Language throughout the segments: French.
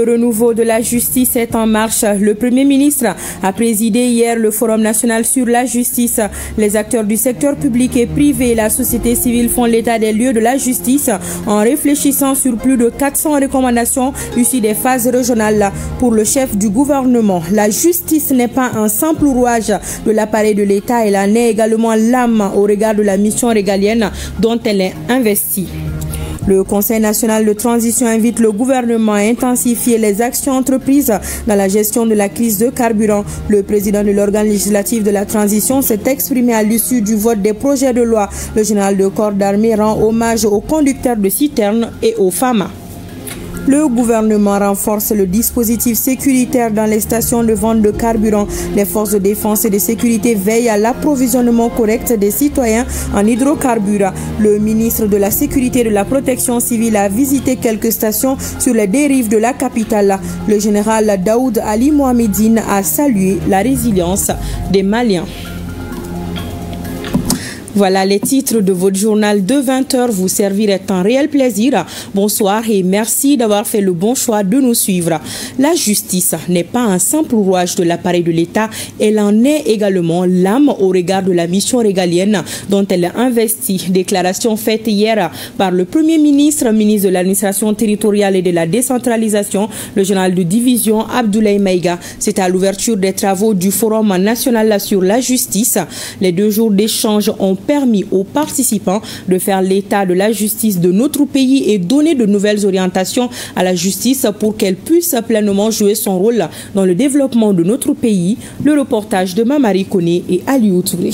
Le renouveau de la justice est en marche. Le Premier ministre a présidé hier le Forum national sur la justice. Les acteurs du secteur public et privé et la société civile font l'état des lieux de la justice en réfléchissant sur plus de 400 recommandations issues des phases régionales. Pour le chef du gouvernement, la justice n'est pas un simple rouage de l'appareil de l'État, elle en est également l'âme au regard de la mission régalienne dont elle est investie. Le Conseil national de transition invite le gouvernement à intensifier les actions entreprises dans la gestion de la crise de carburant. Le président de l'organe législatif de la transition s'est exprimé à l'issue du vote des projets de loi. Le général de corps d'armée rend hommage aux conducteurs de citernes et aux femmes. Le gouvernement renforce le dispositif sécuritaire dans les stations de vente de carburant. Les forces de défense et de sécurité veillent à l'approvisionnement correct des citoyens en hydrocarbures. Le ministre de la Sécurité et de la Protection civile a visité quelques stations sur les dérives de la capitale. Le général Daoud Ali Mohamedine a salué la résilience des Maliens. Voilà les titres de votre journal de 20h. Vous servir est un réel plaisir. Bonsoir et merci d'avoir fait le bon choix de nous suivre. La justice n'est pas un simple rouage de l'appareil de l'État. Elle en est également l'âme au regard de la mission régalienne dont elle est investie. Déclaration faite hier par le Premier ministre, ministre de l'administration territoriale et de la décentralisation, le général de division Abdoulaye Maïga. C'est à l'ouverture des travaux du Forum national sur la justice. Les 2 jours d'échange ont permis aux participants de faire l'état de la justice de notre pays et donner de nouvelles orientations à la justice pour qu'elle puisse pleinement jouer son rôle dans le développement de notre pays. Le reportage de Mamari Koné et Aliou Touré.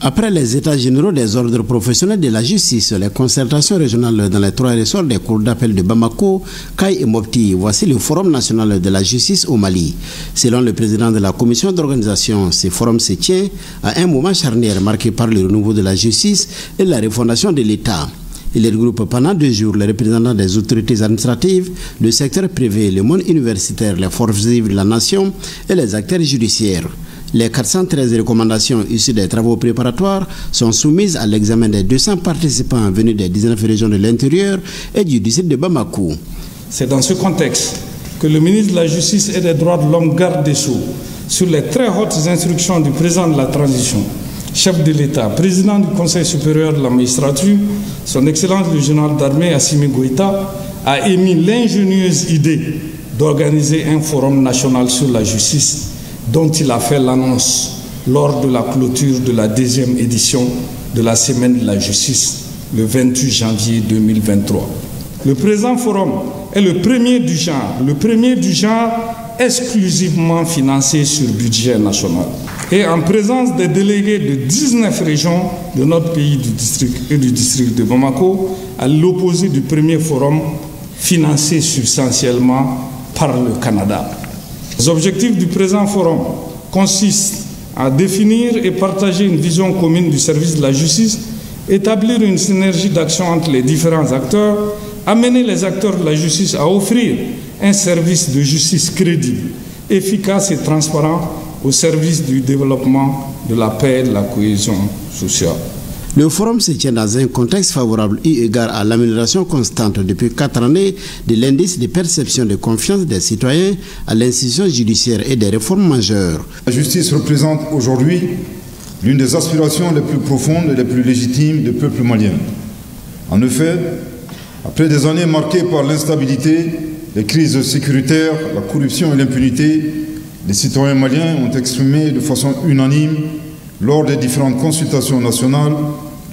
Après les états généraux des ordres professionnels de la justice, les concertations régionales dans les 3 ressorts des cours d'appel de Bamako, Kay et Mopti, voici le Forum national de la justice au Mali. Selon le président de la commission d'organisation, ce forum se tient à un moment charnière marqué par le renouveau de la justice et la refondation de l'État. Il regroupe pendant 2 jours les représentants des autorités administratives, le secteur privé, le monde universitaire, les forces vives de la nation et les acteurs judiciaires. Les 413 recommandations issues des travaux préparatoires sont soumises à l'examen des 200 participants venus des 19 régions de l'intérieur et du district de Bamako. C'est dans ce contexte que le ministre de la Justice et des Droits de l'Homme, garde des Sceaux, sur les très hautes instructions du président de la transition, chef de l'État, président du Conseil supérieur de la magistrature, son Excellence le général d'armée Assimi Goïta, a émis l'ingénieuse idée d'organiser un forum national sur la justice dont il a fait l'annonce lors de la clôture de la 2e édition de la Semaine de la Justice, le 28 janvier 2023. Le présent forum est le premier du genre exclusivement financé sur budget national et en présence des délégués de 19 régions de notre pays du district de Bamako, à l'opposé du premier forum financé substantiellement par le Canada. Les objectifs du présent forum consistent à définir et partager une vision commune du service de la justice, établir une synergie d'action entre les différents acteurs, amener les acteurs de la justice à offrir un service de justice crédible, efficace et transparent au service du développement, de la paix et de la cohésion sociale. Le forum se tient dans un contexte favorable eu égard à l'amélioration constante depuis 4 années de l'indice de perception de confiance des citoyens à l'institution judiciaire et des réformes majeures. La justice représente aujourd'hui l'une des aspirations les plus profondes et les plus légitimes du peuple malien. En effet, après des années marquées par l'instabilité, les crises sécuritaires, la corruption et l'impunité, les citoyens maliens ont exprimé de façon unanime lors des différentes consultations nationales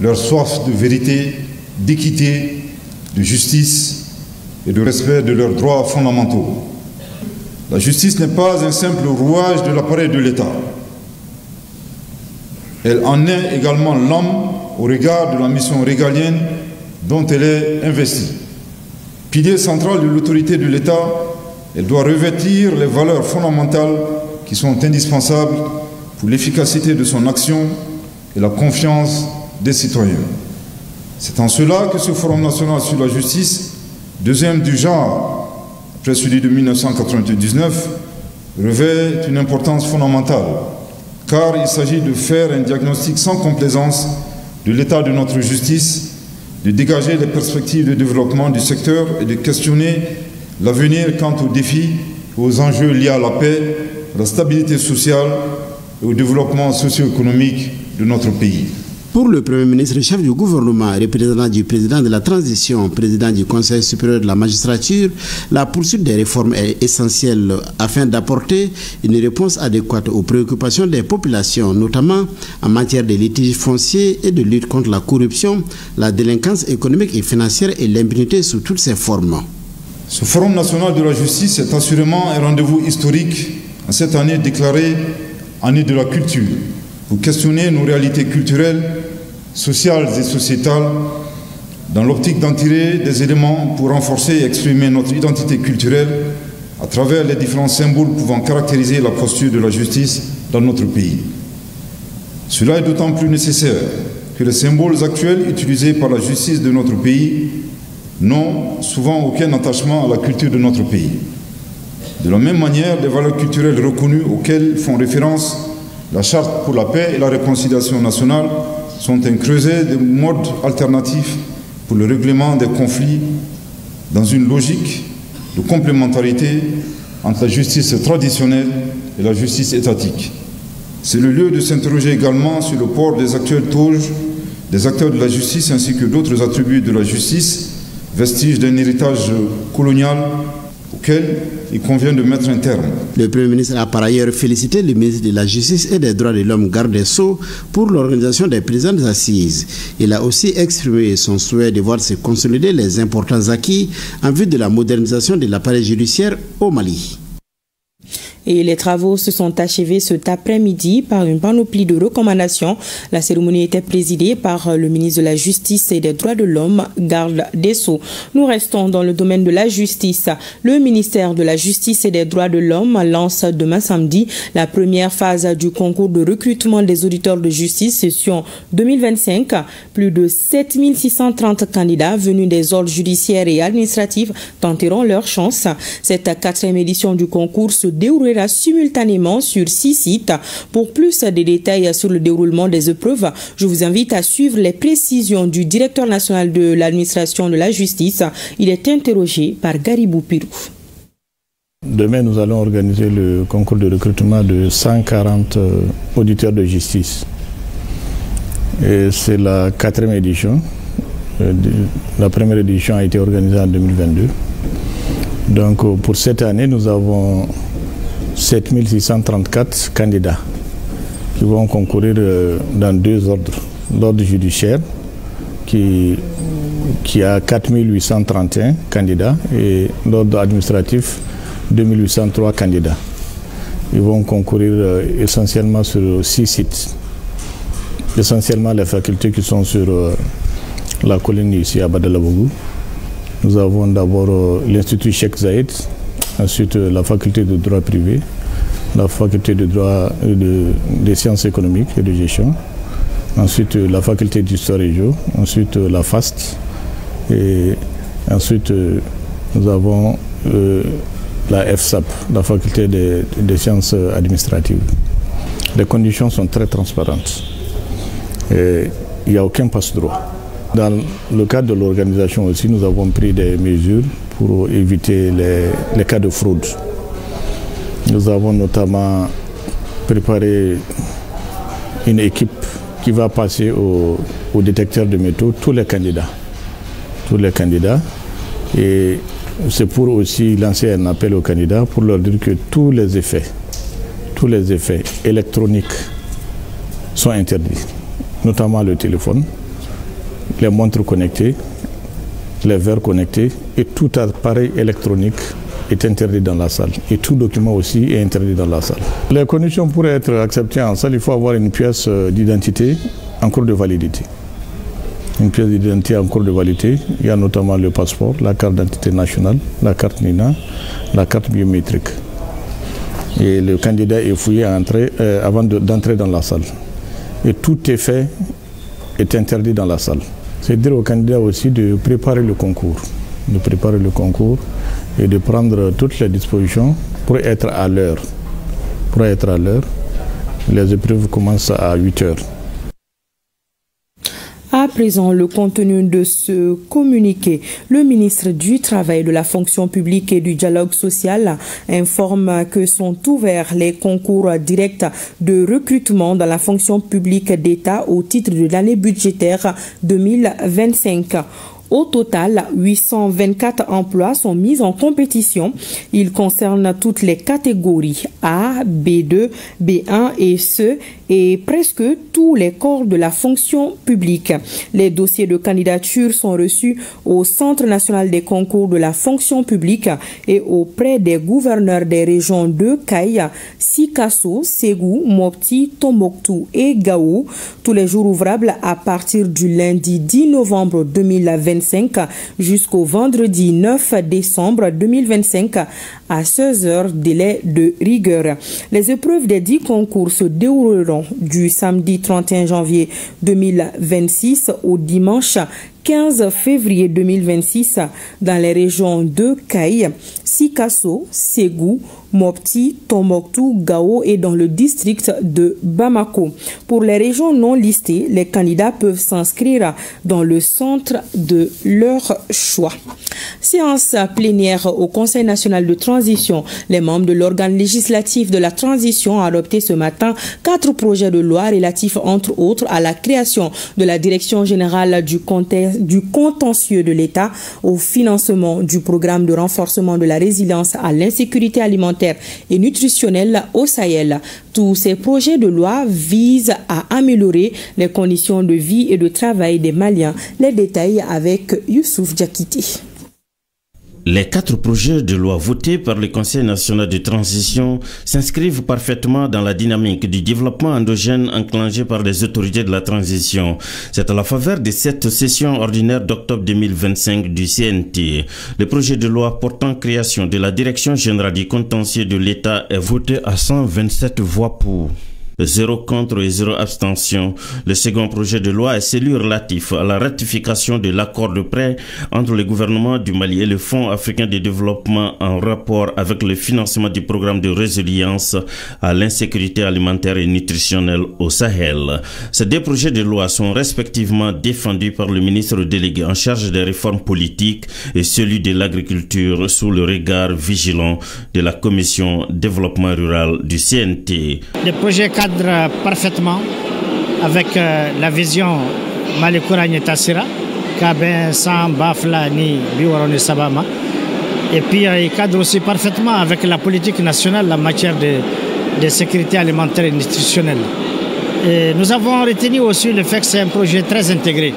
leur soif de vérité, d'équité, de justice et de respect de leurs droits fondamentaux. La justice n'est pas un simple rouage de l'appareil de l'État. Elle en est également l'âme au regard de la mission régalienne dont elle est investie. Pilier central de l'autorité de l'État, elle doit revêtir les valeurs fondamentales qui sont indispensables pour l'efficacité de son action et la confiance des citoyens. C'est en cela que ce Forum national sur la justice, 2e du genre, après celui de 1999, revêt une importance fondamentale, car il s'agit de faire un diagnostic sans complaisance de l'état de notre justice, de dégager les perspectives de développement du secteur et de questionner l'avenir quant aux défis et aux enjeux liés à la paix, à la stabilité sociale et au développement socio-économique de notre pays. Pour le Premier ministre, chef du gouvernement, représentant du président de la transition, président du Conseil supérieur de la magistrature, la poursuite des réformes est essentielle afin d'apporter une réponse adéquate aux préoccupations des populations, notamment en matière de litiges fonciers et de lutte contre la corruption, la délinquance économique et financière et l'impunité sous toutes ses formes. Ce Forum national de la justice est assurément un rendez-vous historique en cette année déclarée année de la culture, pour questionner nos réalités culturelles, sociales et sociétales, dans l'optique d'en tirer des éléments pour renforcer et exprimer notre identité culturelle à travers les différents symboles pouvant caractériser la posture de la justice dans notre pays. Cela est d'autant plus nécessaire que les symboles actuels utilisés par la justice de notre pays n'ont souvent aucun attachement à la culture de notre pays. De la même manière, les valeurs culturelles reconnues auxquelles font référence la Charte pour la paix et la réconciliation nationale sont un creuset de modes alternatifs pour le règlement des conflits dans une logique de complémentarité entre la justice traditionnelle et la justice étatique. C'est le lieu de s'interroger également sur le port des actuelles toges des acteurs de la justice ainsi que d'autres attributs de la justice, vestiges d'un héritage colonial auquel il convient de mettre un terme. Le Premier ministre a par ailleurs félicité le ministre de la Justice et des Droits de l'Homme, garde des Sceaux, pour l'organisation des présentes assises. Il a aussi exprimé son souhait de voir se consolider les importants acquis en vue de la modernisation de l'appareil judiciaire au Mali. Et les travaux se sont achevés cet après-midi par une panoplie de recommandations. La cérémonie était présidée par le ministre de la Justice et des Droits de l'Homme, garde des Sceaux. Nous restons dans le domaine de la justice. Le ministère de la Justice et des Droits de l'Homme lance demain samedi la première phase du concours de recrutement des auditeurs de justice session 2025. Plus de 7630 candidats venus des ordres judiciaires et administratifs tenteront leur chance. Cette 4e édition du concours se déroulera simultanément sur 6 sites. Pour plus de détails sur le déroulement des épreuves, je vous invite à suivre les précisions du directeur national de l'administration de la justice. Il est interrogé par Garibou Pirou. Demain, nous allons organiser le concours de recrutement de 140 auditeurs de justice. C'est la 4e édition. La première édition a été organisée en 2022. Donc pour cette année, nous avons 7634 candidats qui vont concourir dans 2 ordres. L'ordre judiciaire qui a 4831 candidats et l'ordre administratif 2803 candidats. Ils vont concourir essentiellement sur 6 sites. Essentiellement les facultés qui sont sur la colline ici à Badalabougou. Nous avons d'abord l'Institut Cheikh Zayed, ensuite la faculté de droit privé, la faculté de droit des sciences économiques et de gestion, ensuite la faculté d'histoire et géo, ensuite la FAST, et ensuite nous avons la FSAP, la faculté des sciences administratives. Les conditions sont très transparentes. Et il n'y a aucun passe-droit. Dans le cadre de l'organisation aussi, nous avons pris des mesures pour éviter les cas de fraude. Nous avons notamment préparé une équipe qui va passer au détecteur de métaux tous les candidats. Et c'est pour aussi lancer un appel aux candidats pour leur dire que tous les effets électroniques sont interdits, notamment le téléphone, les montres connectées, les verres connectés et tout appareil électronique est interdit dans la salle. Et tout document aussi est interdit dans la salle. Les conditions pour être accepté en salle, il faut avoir une pièce d'identité en cours de validité. Une pièce d'identité en cours de validité, il y a notamment le passeport, la carte d'identité nationale, la carte NINA, la carte biométrique. Et le candidat est fouillé avant d'entrer dans la salle. Et tout effet est interdit dans la salle. C'est dire aux candidats aussi de préparer le concours. Et de prendre toutes les dispositions pour être à l'heure. Les épreuves commencent à 8 heures. À présent, le contenu de ce communiqué. Le ministre du Travail, de la Fonction publique et du Dialogue social informe que sont ouverts les concours directs de recrutement dans la fonction publique d'État au titre de l'année budgétaire 2025. Au total, 824 emplois sont mis en compétition. Ils concernent toutes les catégories A, B2, B1 et C et presque tous les corps de la fonction publique. Les dossiers de candidature sont reçus au Centre national des concours de la fonction publique et auprès des gouverneurs des régions de Kayes, Sikasso, Ségou, Mopti, Tombouctou et Gao. Tous les jours ouvrables à partir du lundi 10 novembre 2025 jusqu'au vendredi 9 décembre 2025 à 16h, délai de rigueur. Les épreuves des 10 concours se dérouleront du samedi 31 janvier 2026 au dimanche 15 février 2026 dans les régions de Kayes, Sikasso, Ségou, Mopti, Tombouctou, Gao et dans le district de Bamako. Pour les régions non listées, les candidats peuvent s'inscrire dans le centre de leur choix. Séance plénière au Conseil national de transition. Les membres de l'organe législatif de la transition ont adopté ce matin 4 projets de loi relatifs entre autres à la création de la Direction générale du contentieux de l'État, au financement du programme de renforcement de la résilience à l'insécurité alimentaire et nutritionnelle au Sahel. Tous ces projets de loi visent à améliorer les conditions de vie et de travail des Maliens. Les détails avec Youssouf Diakité. Les 4 projets de loi votés par le Conseil national de transition s'inscrivent parfaitement dans la dynamique du développement endogène enclenché par les autorités de la transition. C'est à la faveur de cette session ordinaire d'octobre 2025 du CNT. Le projet de loi portant création de la Direction générale du contentieux de l'État est voté à 127 voix pour. 0 contre et 0 abstention. Le second projet de loi est celui relatif à la ratification de l'accord de prêt entre le gouvernement du Mali et le Fonds africain de développement en rapport avec le financement du programme de résilience à l'insécurité alimentaire et nutritionnelle au Sahel. Ces 2 projets de loi sont respectivement défendus par le ministre délégué en charge des réformes politiques et celui de l'agriculture sous le regard vigilant de la commission développement rural du CNT. Les projets cadrent parfaitement avec la vision Malikourani Tassira, Kaben San Bafla ni Biwarone Sabama. Et puis il cadre aussi parfaitement avec la politique nationale en matière de sécurité alimentaire et nutritionnelle. Et nous avons retenu aussi le fait que c'est un projet très intégré.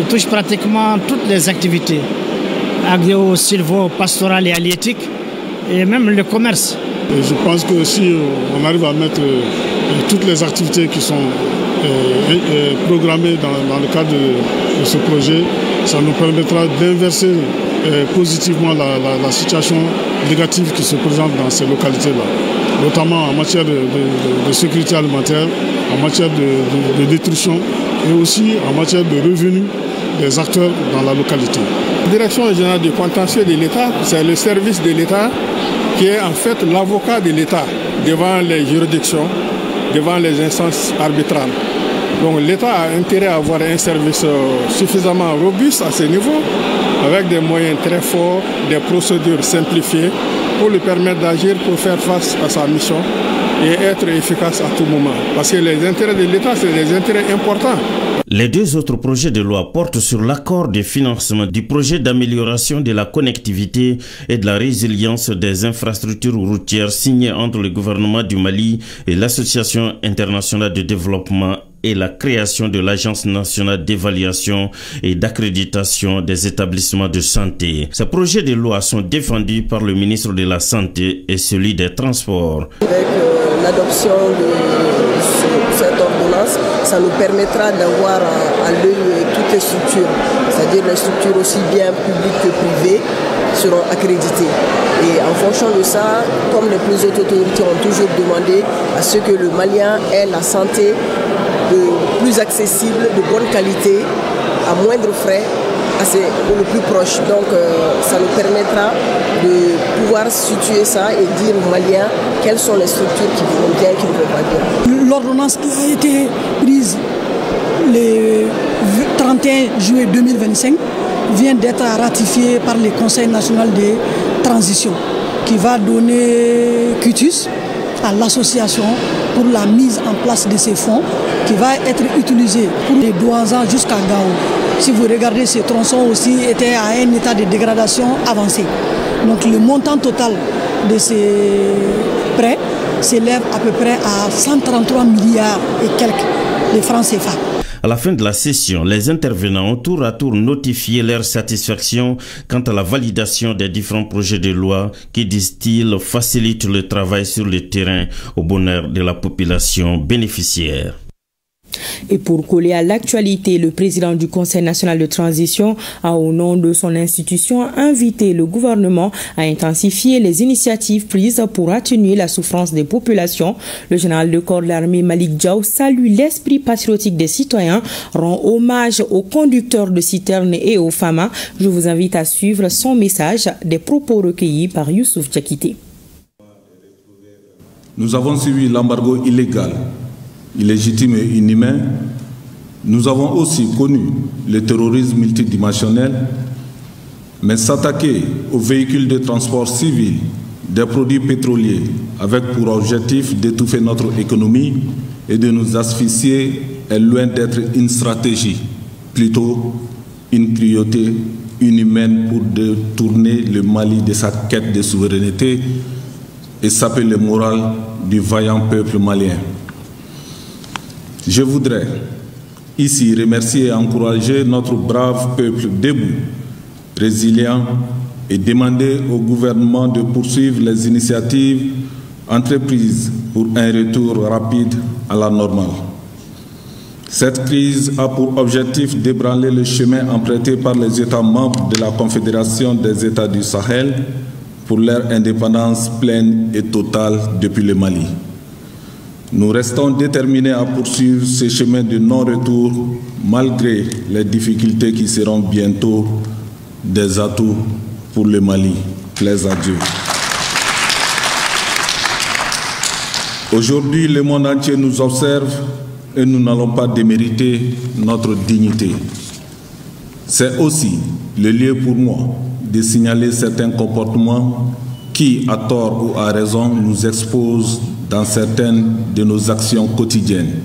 Il touche pratiquement toutes les activités, agro, silvo, pastoral et halieutique, et même le commerce. Et je pense que si on arrive à mettre toutes les activités qui sont programmées dans le cadre de ce projet, ça nous permettra d'inverser positivement la situation négative qui se présente dans ces localités-là, notamment en matière de sécurité alimentaire, en matière de nutrition et aussi en matière de revenus des acteurs dans la localité. La Direction générale du contentieux de l'État, c'est le service de l'État qui est en fait l'avocat de l'État devant les juridictions, devant les instances arbitrales. Donc l'État a intérêt à avoir un service suffisamment robuste à ce niveau, avec des moyens très forts, des procédures simplifiées pour lui permettre d'agir, pour faire face à sa mission et être efficace à tout moment. Parce que les intérêts de l'État, c'est des intérêts importants. Les 2 autres projets de loi portent sur l'accord de financement du projet d'amélioration de la connectivité et de la résilience des infrastructures routières signé entre le gouvernement du Mali et l'Association internationale de développement et la création de l'Agence nationale d'évaluation et d'accréditation des établissements de santé. Ces projets de loi sont défendus par le ministre de la Santé et celui des Transports. Avec l'adoption de cette ordonnance, ça nous permettra d'avoir à l'œil toutes les structures, c'est-à-dire les structures aussi bien publiques que privées seront accréditées. Et en fonction de ça, comme les plus hautes autorités ont toujours demandé à ce que le Malien ait la santé plus accessible, de bonne qualité, à moindre frais, le plus proche. Donc ça nous permettra de pouvoir situer ça et dire aux Maliens quelles sont les structures qui vont bien et qui ne vont pas bien. L'ordonnance qui a été prise le 31 juillet 2025 vient d'être ratifié par le Conseil national de transition qui va donner quitus à l'association pour la mise en place de ces fonds qui va être utilisé pour les Douaza jusqu'à Gao. Si vous regardez, ces tronçons aussi étaient à un état de dégradation avancé. Donc le montant total de ces prêts s'élève à peu près à 133 milliards et quelques de francs CFA. À la fin de la session, les intervenants ont tour à tour notifié leur satisfaction quant à la validation des différents projets de loi qui, disent-ils, facilitent le travail sur le terrain au bonheur de la population bénéficiaire. Et pour coller à l'actualité, le président du Conseil national de transition a, au nom de son institution, invité le gouvernement à intensifier les initiatives prises pour atténuer la souffrance des populations. Le général de corps de l'armée Malik Diaw salue l'esprit patriotique des citoyens, rend hommage aux conducteurs de citernes et aux FAMA. Je vous invite à suivre son message, des propos recueillis par Youssouf Diakité. Nous avons suivi l'embargo illégal, illégitime et inhumain. Nous avons aussi connu le terrorisme multidimensionnel, mais s'attaquer aux véhicules de transport civil des produits pétroliers avec pour objectif d'étouffer notre économie et de nous asphyxier est loin d'être une stratégie, plutôt une cruauté inhumaine pour détourner le Mali de sa quête de souveraineté et saper le moral du vaillant peuple malien. Je voudrais ici remercier et encourager notre brave peuple debout, résilient, et demander au gouvernement de poursuivre les initiatives entreprises pour un retour rapide à la normale. Cette crise a pour objectif d'ébranler le chemin emprunté par les États membres de la Confédération des États du Sahel pour leur indépendance pleine et totale depuis le Mali. Nous restons déterminés à poursuivre ce chemin de non-retour malgré les difficultés qui seront bientôt des atouts pour le Mali. Plaise à Dieu. Aujourd'hui, le monde entier nous observe et nous n'allons pas démériter notre dignité. C'est aussi le lieu pour moi de signaler certains comportements qui, à tort ou à raison, nous exposent dans certaines de nos actions quotidiennes.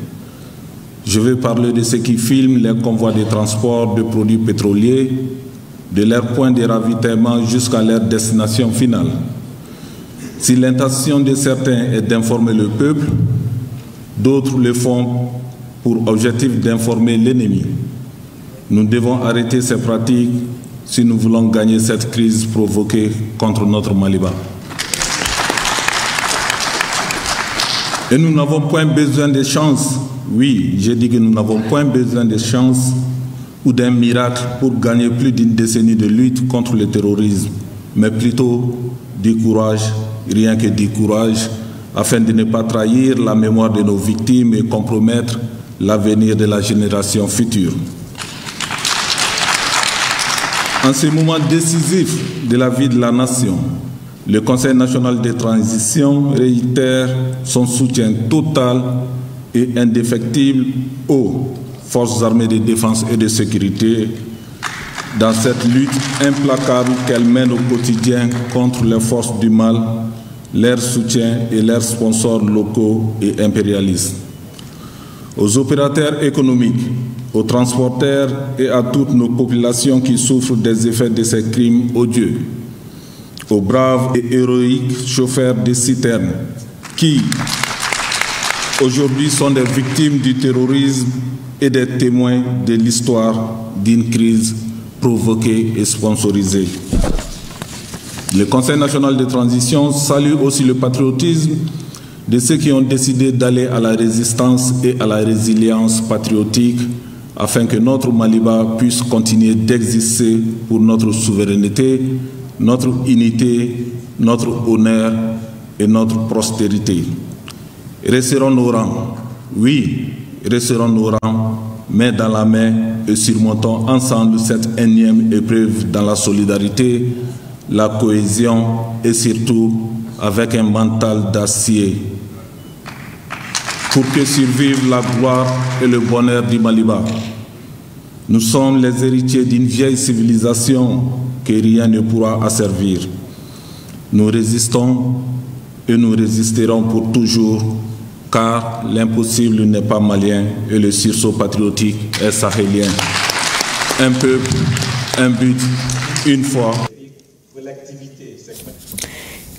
Je vais parler de ceux qui filment les convois de transport de produits pétroliers, de leur point de ravitaillement jusqu'à leur destination finale. Si l'intention de certains est d'informer le peuple, d'autres le font pour objectif d'informer l'ennemi. Nous devons arrêter ces pratiques si nous voulons gagner cette crise provoquée contre notre Maliba. Et nous n'avons point besoin de chance. Oui, j'ai dit que nous n'avons point besoin de chance ou d'un miracle pour gagner plus d'une décennie de lutte contre le terrorisme, mais plutôt du courage, rien que du courage, afin de ne pas trahir la mémoire de nos victimes et compromettre l'avenir de la génération future. En ce moment décisif de la vie de la nation, le Conseil national de transition réitère son soutien total et indéfectible aux forces armées de défense et de sécurité dans cette lutte implacable qu'elles mènent au quotidien contre les forces du mal, leurs soutiens et leurs sponsors locaux et impérialistes. Aux opérateurs économiques, aux transporteurs et à toutes nos populations qui souffrent des effets de ces crimes odieux, aux braves et héroïques chauffeurs de citernes qui, aujourd'hui, sont des victimes du terrorisme et des témoins de l'histoire d'une crise provoquée et sponsorisée. Le Conseil national de transition salue aussi le patriotisme de ceux qui ont décidé d'aller à la résistance et à la résilience patriotique afin que notre Maliba puisse continuer d'exister pour notre souveraineté, notre unité, notre honneur et notre prospérité. Resserrons nos rangs, oui, resserrons nos rangs, main dans la main et surmontons ensemble cette énième épreuve dans la solidarité, la cohésion et surtout avec un mental d'acier pour que survive la gloire et le bonheur du Maliba. Nous sommes les héritiers d'une vieille civilisation que rien ne pourra asservir. Nous résistons et nous résisterons pour toujours, car l'impossible n'est pas malien et le sursaut patriotique est sahélien. Un peuple, un but, une foi.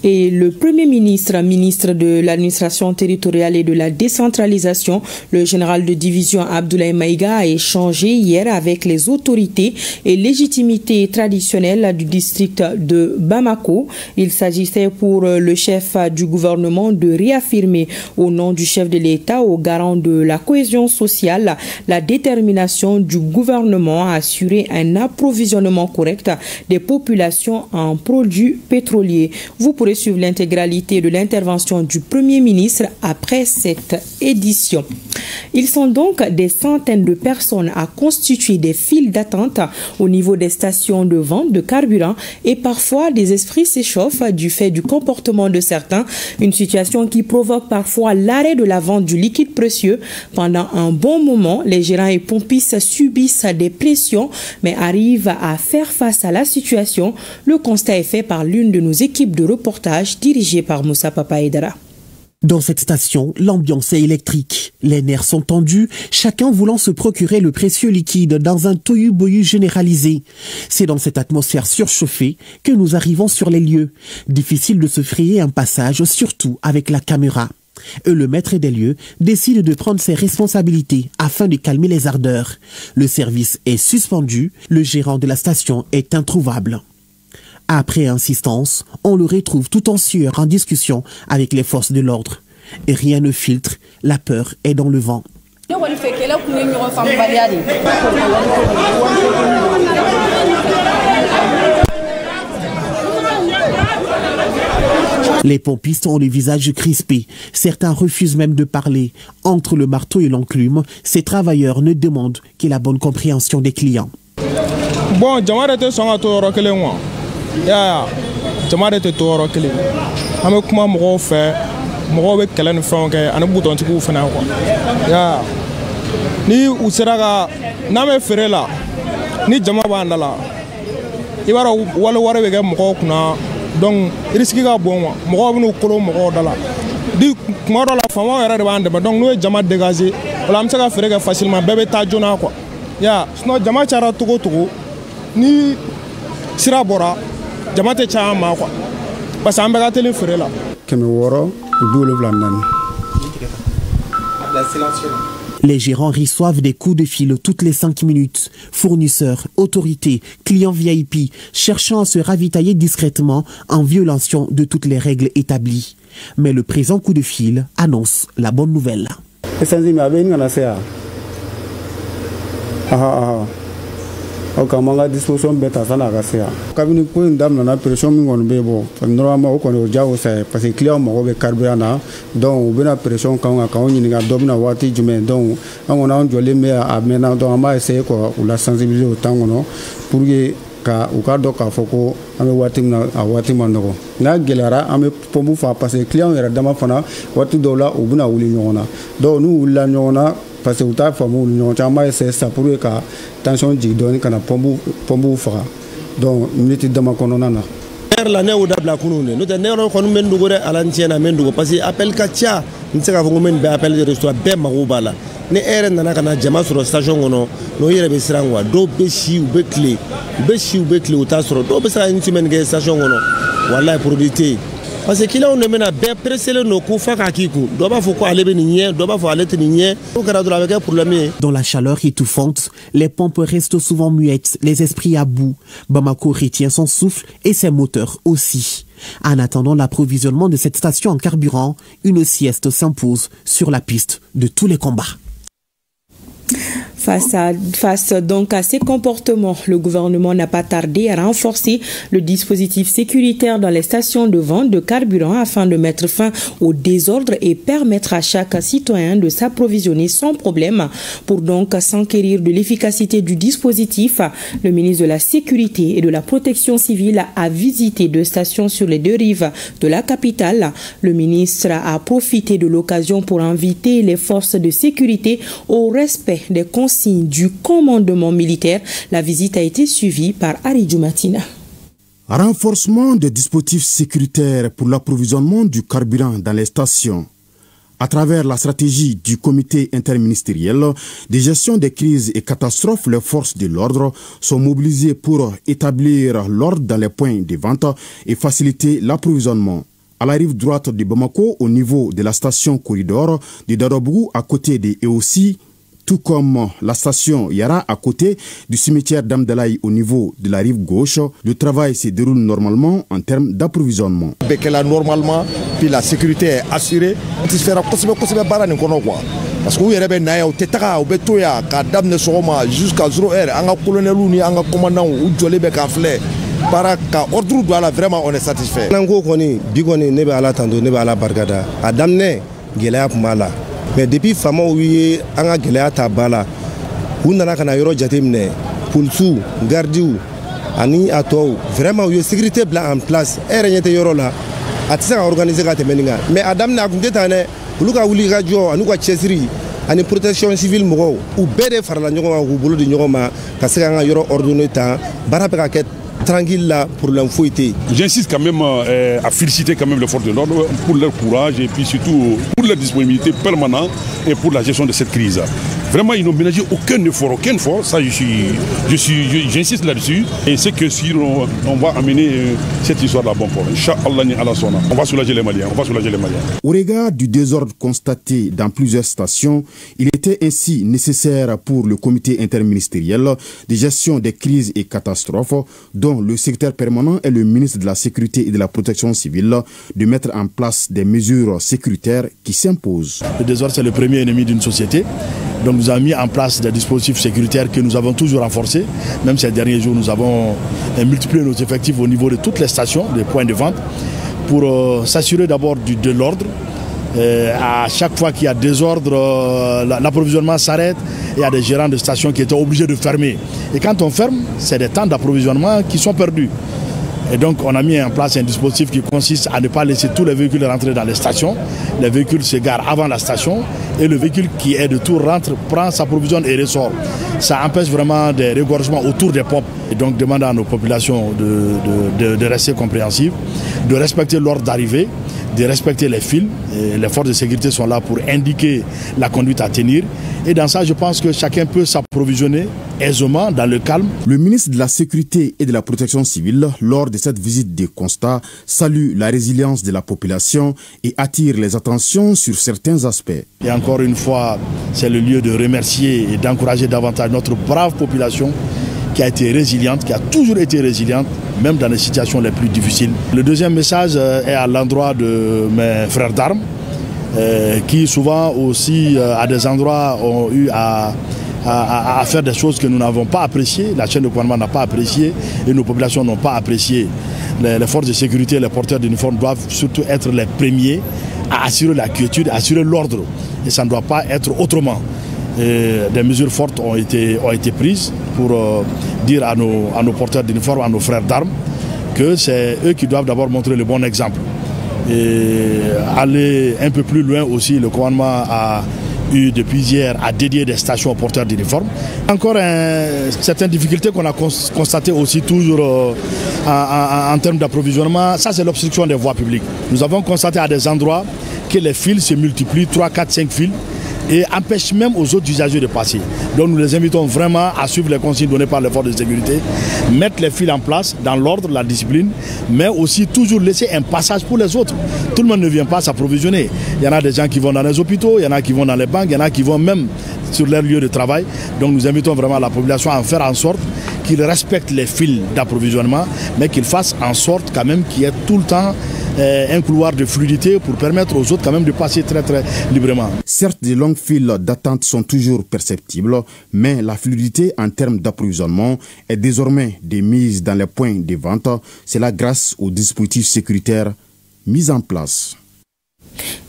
Et le Premier ministre, ministre de l'administration territoriale et de la décentralisation, le général de division Abdoulaye Maïga a échangé hier avec les autorités et légitimités traditionnelles du district de Bamako. Il s'agissait pour le chef du gouvernement de réaffirmer au nom du chef de l'État, au garant de la cohésion sociale, la détermination du gouvernement à assurer un approvisionnement correct des populations en produits pétroliers. Vous pourrez suivre l'intégralité de l'intervention du Premier ministre après cette édition. Ils sont donc des centaines de personnes à constituer des files d'attente au niveau des stations de vente de carburant et parfois des esprits s'échauffent du fait du comportement de certains, une situation qui provoque parfois l'arrêt de la vente du liquide précieux. Pendant un bon moment, les gérants et pompistes subissent des pressions mais arrivent à faire face à la situation. Le constat est fait par l'une de nos équipes de reportage dirigée par Moussa Papaïdara. Dans cette station, l'ambiance est électrique. Les nerfs sont tendus, chacun voulant se procurer le précieux liquide dans un tohu-bohu généralisé. C'est dans cette atmosphère surchauffée que nous arrivons sur les lieux. Difficile de se frayer un passage, surtout avec la caméra. Et le maître des lieux décide de prendre ses responsabilités afin de calmer les ardeurs. Le service est suspendu, le gérant de la station est introuvable. Après insistance, on le retrouve tout en sueur en discussion avec les forces de l'ordre. Et rien ne filtre, la peur est dans le vent. Les pompistes ont les visages crispés. Certains refusent même de parler. Entre le marteau et l'enclume, ces travailleurs ne demandent que la bonne compréhension des clients. Bon, jama de tɛ to yɔrɔ kelen an bɛ kuma mɔgɔw fɛ mɔgɔw bɛ kɛlɛ ni fɛnw kɛ ani butɔntigiw fana quoi ya ni u sera ka n'an bɛ feere la ni jama b'an da la i b'a dɔn wari bɛ kɛ mɔgɔw kunna donc risque ka bon quoi mɔgɔw bɛ n'u kolo mɔgɔw da la di kuma dɔ la faamaw yɛrɛ de b'an dɛmɛ donc n'u ye jama dégager o la an bɛ se ka feere kɛ facilement bɛɛ bɛ taa joona quoi ya sinon jama cayara togo o togo ni sira bɔra jama tɛ caya ma quoi parce que an bɛɛ ka teli feere la. 674. Les gérants reçoivent des coups de fil toutes les 5 minutes. Fournisseurs, autorités, clients VIP, cherchant à se ravitailler discrètement en violation de toutes les règles établies. Mais le présent coup de fil annonce la bonne nouvelle. Kamanga disposition beta sana ka kabini ko ndam na pression mi ngon bebo normalement o kono jawo sai parce que client mo be carburant na donc bena pression kanga ka oni nga dobna wati jume donc on a jolé mais a maintenant donc on va essayer ko la sensibiliser autant no pour que ka u ka do ka foko ame wati na a wati manoko na gelara ame pombu fa parce que client era dama fana wati dola u buna wuli nyona donc nous la nyona parce que vous avez fait une ça pour que la tension donne quand pombu fera donc minute de ma cononana l'année où d'abla kunune nous tenons qu'on mène du à l'ancienne amène parce que appel katia nous savons qu'on mène appel de restaurant ben marubala ne eren nana kana jama sur station ngono no yere be sirangwa do beshi ou bekle ou tasro do be sira une semaine ke station ngono wallahi produité parce que qu'il a on mène à bien presser le noku faka kiku do ba foko aller benigné do ba fo aller tenigné au cadre avec un problème. Dans la chaleur étouffante, les pompes restent souvent muettes, les esprits à bout. Bamako retient son souffle et ses moteurs aussi. En attendant l'approvisionnement de cette station en carburant, une sieste s'impose sur la piste de tous les combats. Face donc à ces comportements, le gouvernement n'a pas tardé à renforcer le dispositif sécuritaire dans les stations de vente de carburant afin de mettre fin au désordre et permettre à chaque citoyen de s'approvisionner sans problème. Pour donc s'enquérir de l'efficacité du dispositif, le ministre de la Sécurité et de la Protection civile a visité 2 stations sur les 2 rives de la capitale. Le ministre a profité de l'occasion pour inviter les forces de sécurité au respect des consignes consignes du commandement militaire. La visite a été suivie par Ari Djoumatina. Renforcement des dispositifs sécuritaires pour l'approvisionnement du carburant dans les stations. À travers la stratégie du comité interministériel de gestion des crises et catastrophes, les forces de l'ordre sont mobilisées pour établir l'ordre dans les points de vente et faciliter l'approvisionnement. À la rive droite de Bamako, au niveau de la station corridor de Darobougou, à côté de EOC, tout comme la station Yara à côté du cimetière d'Amdalaï au niveau de la rive gauche, le travail se déroule normalement en termes d'approvisionnement. Normalement, puis la sécurité est assurée. Parce que vous avez jusqu'à 0 heure, un colonel ou un commandant ou para ka ordre douala vraiment on est satisfait. Nango koni bigoni nebe ala tando nebe ala bargada adamne gelaya kumala mais depuis fama wiye anga gelaya ta bala unana kana yoro jatemne pulsu gardiou ani ato vraiment wiye sécurité bla en place erenyete yoro la atisa organiser ka temeninga mais adamne akunte tane luka wuli ka jo anu ka chesiri ani protection civile mo ou bede farala nyoko ko bolo de nyoma ka se nga yoro ordonné ta bara ka ket tranquille là pour l'infouité. J'insiste quand même à féliciter quand même les forces de l'ordre pour leur courage et puis surtout pour leur disponibilité permanente et pour la gestion de cette crise. Vraiment, ils n'ont ménagé aucun effort, ça j'insiste là-dessus. Et c'est que si on va amener cette histoire à bon port, Inch'Allah ni ala sona, on va soulager les Maliens, Au regard du désordre constaté dans plusieurs stations, il était ainsi nécessaire pour le comité interministériel de gestion des crises et catastrophes, dont le secrétaire permanent est le ministre de la Sécurité et de la Protection civile, de mettre en place des mesures sécuritaires qui s'imposent. Le désordre, c'est le premier ennemi d'une société. Donc nous avons mis en place des dispositifs sécuritaires que nous avons toujours renforcés. Même ces derniers jours, nous avons multiplié nos effectifs au niveau de toutes les stations, des points de vente, pour s'assurer d'abord de l'ordre. À chaque fois qu'il y a désordre, l'approvisionnement s'arrête. Il y a des gérants de stations qui étaient obligés de fermer. Et quand on ferme, c'est des temps d'approvisionnement qui sont perdus. Et donc on a mis en place un dispositif qui consiste à ne pas laisser tous les véhicules rentrer dans les stations. Les véhicules se garent avant la station et le véhicule qui est de tout rentre, prend, s'approvisionne et ressort. Ça empêche vraiment des regorgements autour des pompes. Et donc demande à nos populations de rester compréhensives, de respecter l'ordre d'arrivée, de respecter les fils. Et les forces de sécurité sont là pour indiquer la conduite à tenir. Et dans ça, je pense que chacun peut s'approvisionner aisément, dans le calme. Le ministre de la Sécurité et de la Protection civile, lors de cette visite de constat, salue la résilience de la population et attire les attentions sur certains aspects. Et encore une fois, c'est le lieu de remercier et d'encourager davantage notre brave population qui a été résiliente, qui a toujours été résiliente, même dans les situations les plus difficiles. Le deuxième message est à l'endroit de mes frères d'armes, qui souvent aussi à des endroits ont eu à faire des choses que nous n'avons pas appréciées, la chaîne de commandement n'a pas apprécié et nos populations n'ont pas apprécié. Les forces de sécurité, les porteurs d'uniforme doivent surtout être les premiers à assurer la quiétude, à assurer l'ordre. Et ça ne doit pas être autrement. Et des mesures fortes ont été prises pour dire à nos porteurs d'uniforme, à nos frères d'armes, que c'est eux qui doivent d'abord montrer le bon exemple. Et aller un peu plus loin aussi, le commandement a eu depuis hier à dédier des stations aux porteurs d'uniforme. Encore certaines difficultés qu'on a constatées aussi toujours en termes d'approvisionnement, ça c'est l'obstruction des voies publiques. Nous avons constaté à des endroits que les fils se multiplient, 3, 4, 5 fils, et empêchent même aux autres usagers de passer. Donc nous les invitons vraiment à suivre les consignes données par les forces de sécurité, mettre les fils en place dans l'ordre, la discipline, mais aussi toujours laisser un passage pour les autres. Tout le monde ne vient pas s'approvisionner. Il y en a des gens qui vont dans les hôpitaux, il y en a qui vont dans les banques, il y en a qui vont même sur leur lieu de travail. Donc nous invitons vraiment la population à faire en sorte qu'ils respectent les fils d'approvisionnement, mais qu'ils fassent en sorte quand même qu'il y ait tout le temps un couloir de fluidité pour permettre aux autres quand même de passer très librement. Certes, de longues files d'attente sont toujours perceptibles, mais la fluidité en termes d'approvisionnement est désormais démise dans les points de vente. C'est là grâce aux dispositifs sécuritaires mis en place.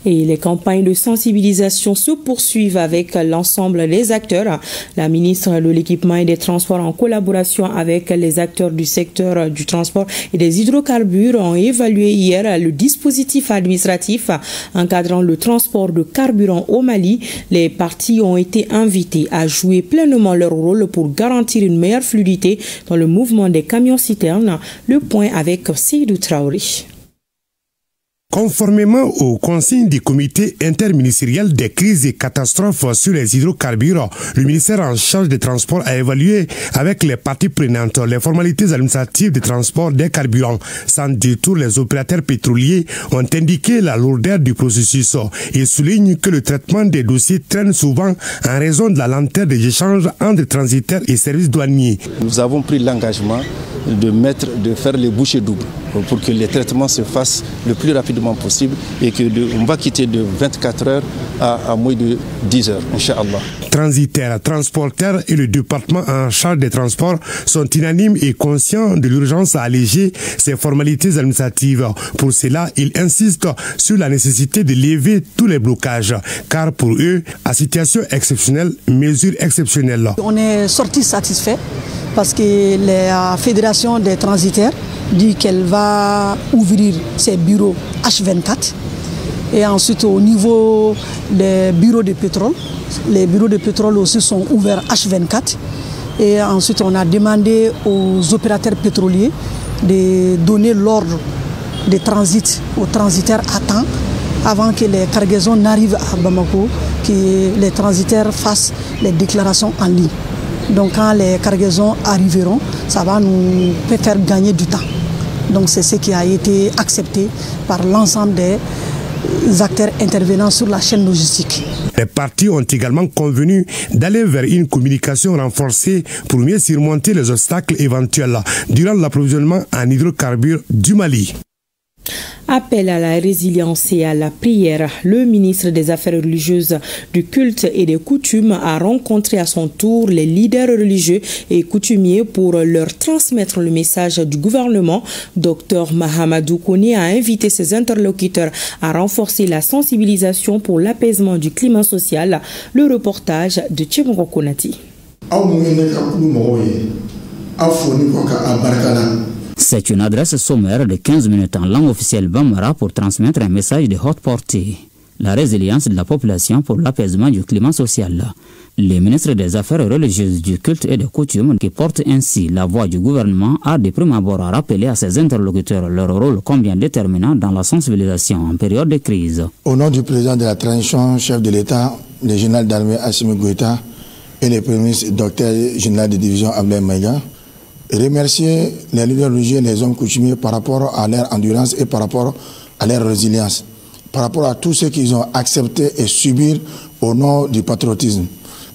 Et les campagnes de sensibilisation se poursuivent avec l'ensemble des acteurs. La ministre de l'Équipement et des Transports, en collaboration avec les acteurs du secteur du transport et des hydrocarbures, ont évalué hier le dispositif administratif encadrant le transport de carburant au Mali. Les parties ont été invitées à jouer pleinement leur rôle pour garantir une meilleure fluidité dans le mouvement des camions-citernes. Le point avec Seydou Traoré. Conformément aux consignes du comité interministériel des crises et catastrophes sur les hydrocarbures, le ministère en charge des transports a évalué avec les parties prenantes les formalités administratives de transport des carburants. Sans détour, les opérateurs pétroliers ont indiqué la lourdeur du processus et soulignent que le traitement des dossiers traîne souvent en raison de la lenteur des échanges entre transitaires et services douaniers. Nous avons pris l'engagement de faire les bouchées doubles pour que les traitements se fassent le plus rapidement possible et on va quitter de 24 heures à moins de 10 heures, Inch'Allah. Transitaires, transporteurs et le département en charge des transports sont unanimes et conscients de l'urgence à alléger ces formalités administratives. Pour cela, ils insistent sur la nécessité de lever tous les blocages, car pour eux, à situation exceptionnelle, mesure exceptionnelle. On est sorti satisfait parce que la Fédération des transitaires dit qu'elle va ouvrir ses bureaux H24. Et ensuite, au niveau des bureaux de pétrole, les bureaux de pétrole aussi sont ouverts H24. Et ensuite, on a demandé aux opérateurs pétroliers de donner l'ordre de transit aux transitaires à temps avant que les cargaisons n'arrivent à Bamako, que les transitaires fassent les déclarations en ligne. Donc quand les cargaisons arriveront, ça va nous faire gagner du temps. Donc c'est ce qui a été accepté par l'ensemble des acteurs intervenant sur la chaîne logistique. Les parties ont également convenu d'aller vers une communication renforcée pour mieux surmonter les obstacles éventuels durant l'approvisionnement en hydrocarbures du Mali. Appel à la résilience et à la prière. Le ministre des Affaires religieuses, du culte et des coutumes a rencontré à son tour les leaders religieux et coutumiers pour leur transmettre le message du gouvernement. Dr Mahamadou Kone a invité ses interlocuteurs à renforcer la sensibilisation pour l'apaisement du climat social. Le reportage de Tchemoro Konati. C'est une adresse sommaire de 15 minutes en langue officielle bambara pour transmettre un message de haute portée. La résilience de la population pour l'apaisement du climat social. Le ministre des Affaires religieuses, du culte et des coutumes, qui porte ainsi la voix du gouvernement, a de prime abord rappelé à ses interlocuteurs leur rôle combien déterminant dans la sensibilisation en période de crise. Au nom du président de la transition, chef de l'État, le général d'armée Assimi Goïta et le premier ministre, docteur général de division Abdoulaye Maïga, remercier les leaders religieux et les hommes coutumiers par rapport à leur endurance et par rapport à leur résilience, par rapport à tout ce qu'ils ont accepté et subi au nom du patriotisme.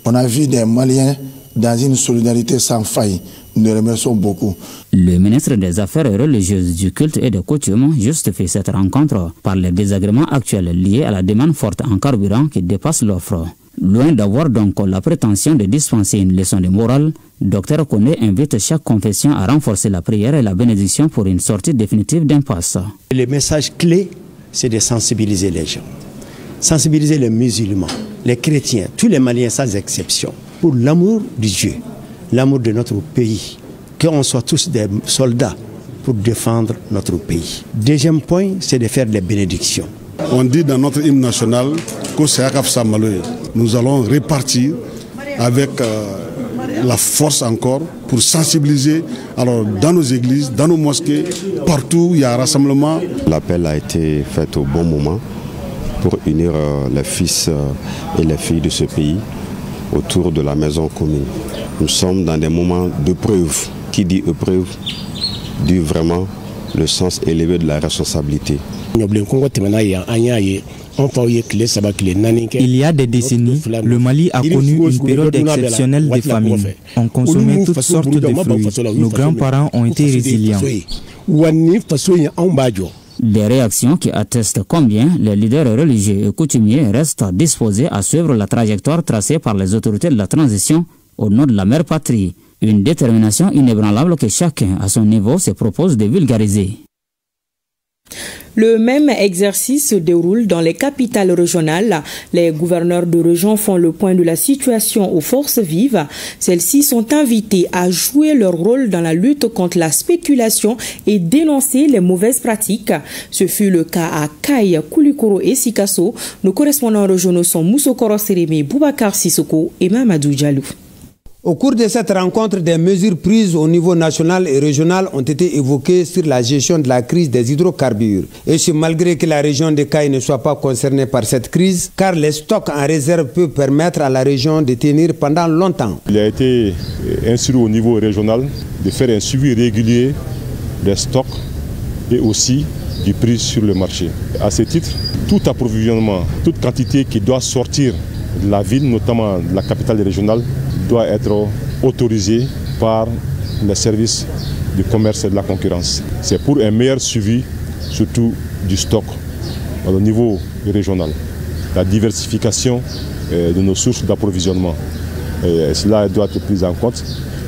On a vu des Maliens dans une solidarité sans faille. Nous les remercions beaucoup. Le ministre des Affaires religieuses, du culte et des coutumes justifie cette rencontre par les désagréments actuels liés à la demande forte en carburant qui dépasse l'offre. Loin d'avoir donc la prétention de dispenser une leçon de morale, Dr Kone invite chaque confession à renforcer la prière et la bénédiction pour une sortie définitive d'impasse. Le message clé, c'est de sensibiliser les gens. Sensibiliser les musulmans, les chrétiens, tous les Maliens sans exception, pour l'amour du Dieu, l'amour de notre pays, qu'on soit tous des soldats pour défendre notre pays. Deuxième point, c'est de faire des bénédictions. On dit dans notre hymne national que c'est Akaf Samaloé. Nous allons répartir avec la force encore pour sensibiliser alors, dans nos églises, dans nos mosquées, partout où il y a un rassemblement. L'appel a été fait au bon moment pour unir les fils et les filles de ce pays autour de la maison commune. Nous sommes dans des moments d'épreuve. Qui dit épreuve dit vraiment le sens élevé de la responsabilité. Il y a des décennies, le Mali a connu une période exceptionnelle de famine. On consommait toutes sortes de fruits. Nos grands-parents ont été résilients. Des réactions qui attestent combien les leaders religieux et coutumiers restent disposés à suivre la trajectoire tracée par les autorités de la transition au nom de la mère patrie. Une détermination inébranlable que chacun à son niveau se propose de vulgariser. Le même exercice se déroule dans les capitales régionales. Les gouverneurs de région font le point de la situation aux forces vives. Celles-ci sont invitées à jouer leur rôle dans la lutte contre la spéculation et dénoncer les mauvaises pratiques. Ce fut le cas à Kay, Koulikoro et Sikasso. Nos correspondants régionaux sont Moussokoro Sereme, Boubacar Sissoko et Mamadou Diallo. Au cours de cette rencontre, des mesures prises au niveau national et régional ont été évoquées sur la gestion de la crise des hydrocarbures. Et ce malgré que la région de Kay ne soit pas concernée par cette crise, car les stocks en réserve peuvent permettre à la région de tenir pendant longtemps. Il a été instruit au niveau régional de faire un suivi régulier des stocks et aussi du prix sur le marché. À ce titre, tout approvisionnement, toute quantité qui doit sortir de la ville, notamment de la capitale régionale, doit être autorisé par les services du commerce et de la concurrence. C'est pour un meilleur suivi, surtout du stock au niveau régional. La diversification de nos sources d'approvisionnement, cela doit être pris en compte.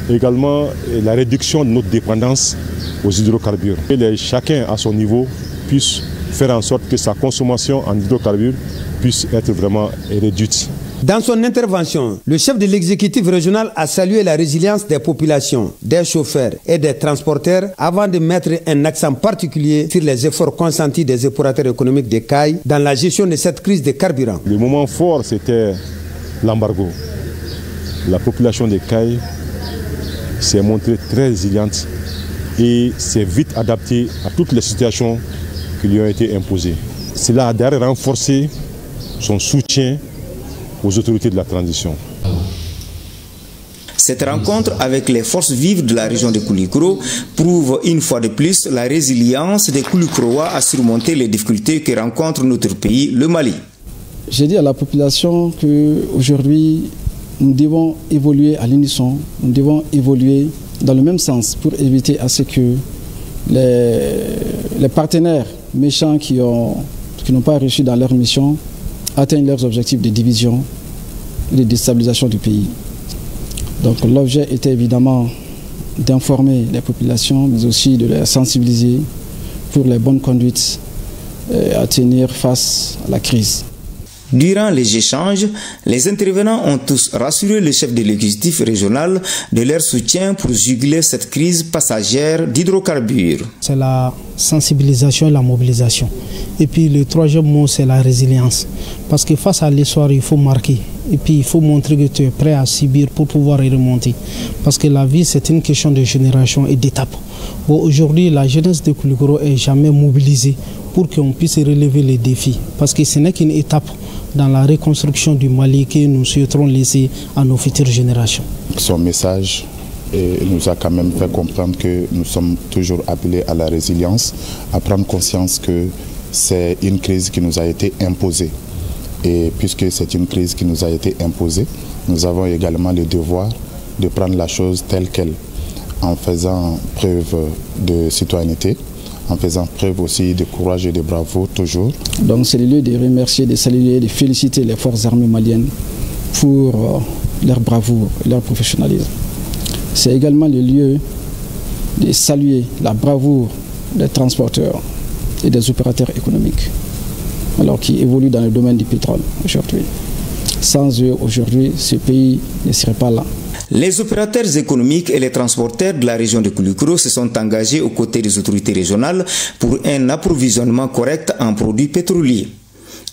Également, la réduction de notre dépendance aux hydrocarbures. Et chacun à son niveau puisse faire en sorte que sa consommation en hydrocarbures puisse être vraiment réduite. Dans son intervention, le chef de l'exécutif régional a salué la résilience des populations, des chauffeurs et des transporteurs avant de mettre un accent particulier sur les efforts consentis des opérateurs économiques de Kay dans la gestion de cette crise de carburant. Le moment fort, c'était l'embargo. La population de Kay s'est montrée très résiliente et s'est vite adaptée à toutes les situations qui lui ont été imposées. Cela a d'ailleurs renforcé son soutien aux autorités de la transition. Cette rencontre avec les forces vives de la région de Koulikoro prouve une fois de plus la résilience des Koulikorois à surmonter les difficultés que rencontre notre pays, le Mali. J'ai dit à la population qu'aujourd'hui, nous devons évoluer à l'unisson, nous devons évoluer dans le même sens pour éviter à ce que les partenaires méchants qui n'ont pas réussi dans leur mission atteignent leurs objectifs de division et de déstabilisation du pays. Donc l'objet était évidemment d'informer les populations, mais aussi de les sensibiliser pour les bonnes conduites à tenir face à la crise. Durant les échanges, les intervenants ont tous rassuré le chef de l'exécutif régional de leur soutien pour juguler cette crise passagère d'hydrocarbures. C'est la sensibilisation et la mobilisation. Et puis le troisième mot, c'est la résilience. Parce que face à l'histoire, il faut marquer. Et puis il faut montrer que tu es prêt à subir pour pouvoir y remonter. Parce que la vie, c'est une question de génération et d'étape. Bon, aujourd'hui, la jeunesse de Koulikoro est jamais mobilisée pour qu'on puisse relever les défis. Parce que ce n'est qu'une étape dans la reconstruction du Mali que nous souhaiterons laisser à nos futures générations. Son message nous a quand même fait comprendre que nous sommes toujours appelés à la résilience, à prendre conscience que c'est une crise qui nous a été imposée. Et puisque c'est une crise qui nous a été imposée, nous avons également le devoir de prendre la chose telle qu'elle, en faisant preuve de citoyenneté, en faisant preuve aussi de courage et de bravoure toujours. Donc c'est le lieu de remercier, de saluer, de féliciter les forces armées maliennes pour leur bravoure et leur professionnalisme. C'est également le lieu de saluer la bravoure des transporteurs et des opérateurs économiques, alors qui évoluent dans le domaine du pétrole aujourd'hui. Sans eux, aujourd'hui, ce pays ne serait pas là. Les opérateurs économiques et les transporteurs de la région de Koulikoro se sont engagés aux côtés des autorités régionales pour un approvisionnement correct en produits pétroliers.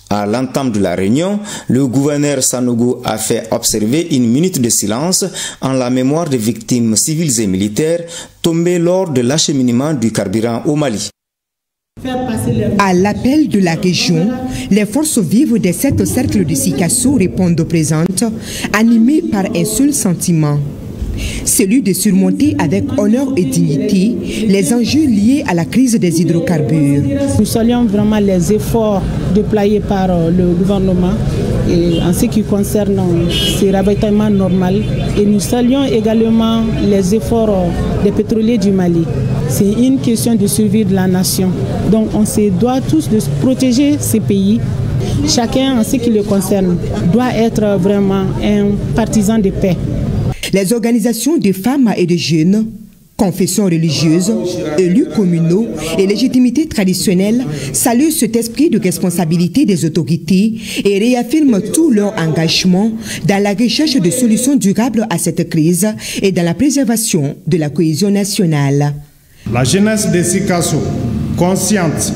À l'entame de la réunion, le gouverneur Sanogo a fait observer une minute de silence en la mémoire des victimes civiles et militaires tombées lors de l'acheminement du carburant au Mali. À l'appel de la région, les forces vives des 7 cercles de Sikasso répondent présentes, animées par un seul sentiment, celui de surmonter avec honneur et dignité les enjeux liés à la crise des hydrocarbures. Nous saluons vraiment les efforts déployés par le gouvernement et en ce qui concerne ce ravitaillement normal. Et nous saluons également les efforts des pétroliers du Mali. C'est une question de survie de la nation. Donc on se doit tous de protéger ces pays. Chacun en ce qui le concerne doit être vraiment un partisan de paix. Les organisations de femmes et de jeunes Confessions religieuses, élus communaux et légitimité traditionnelle saluent cet esprit de responsabilité des autorités et réaffirment tout leur engagement dans la recherche de solutions durables à cette crise et dans la préservation de la cohésion nationale. La jeunesse de Sikasso, consciente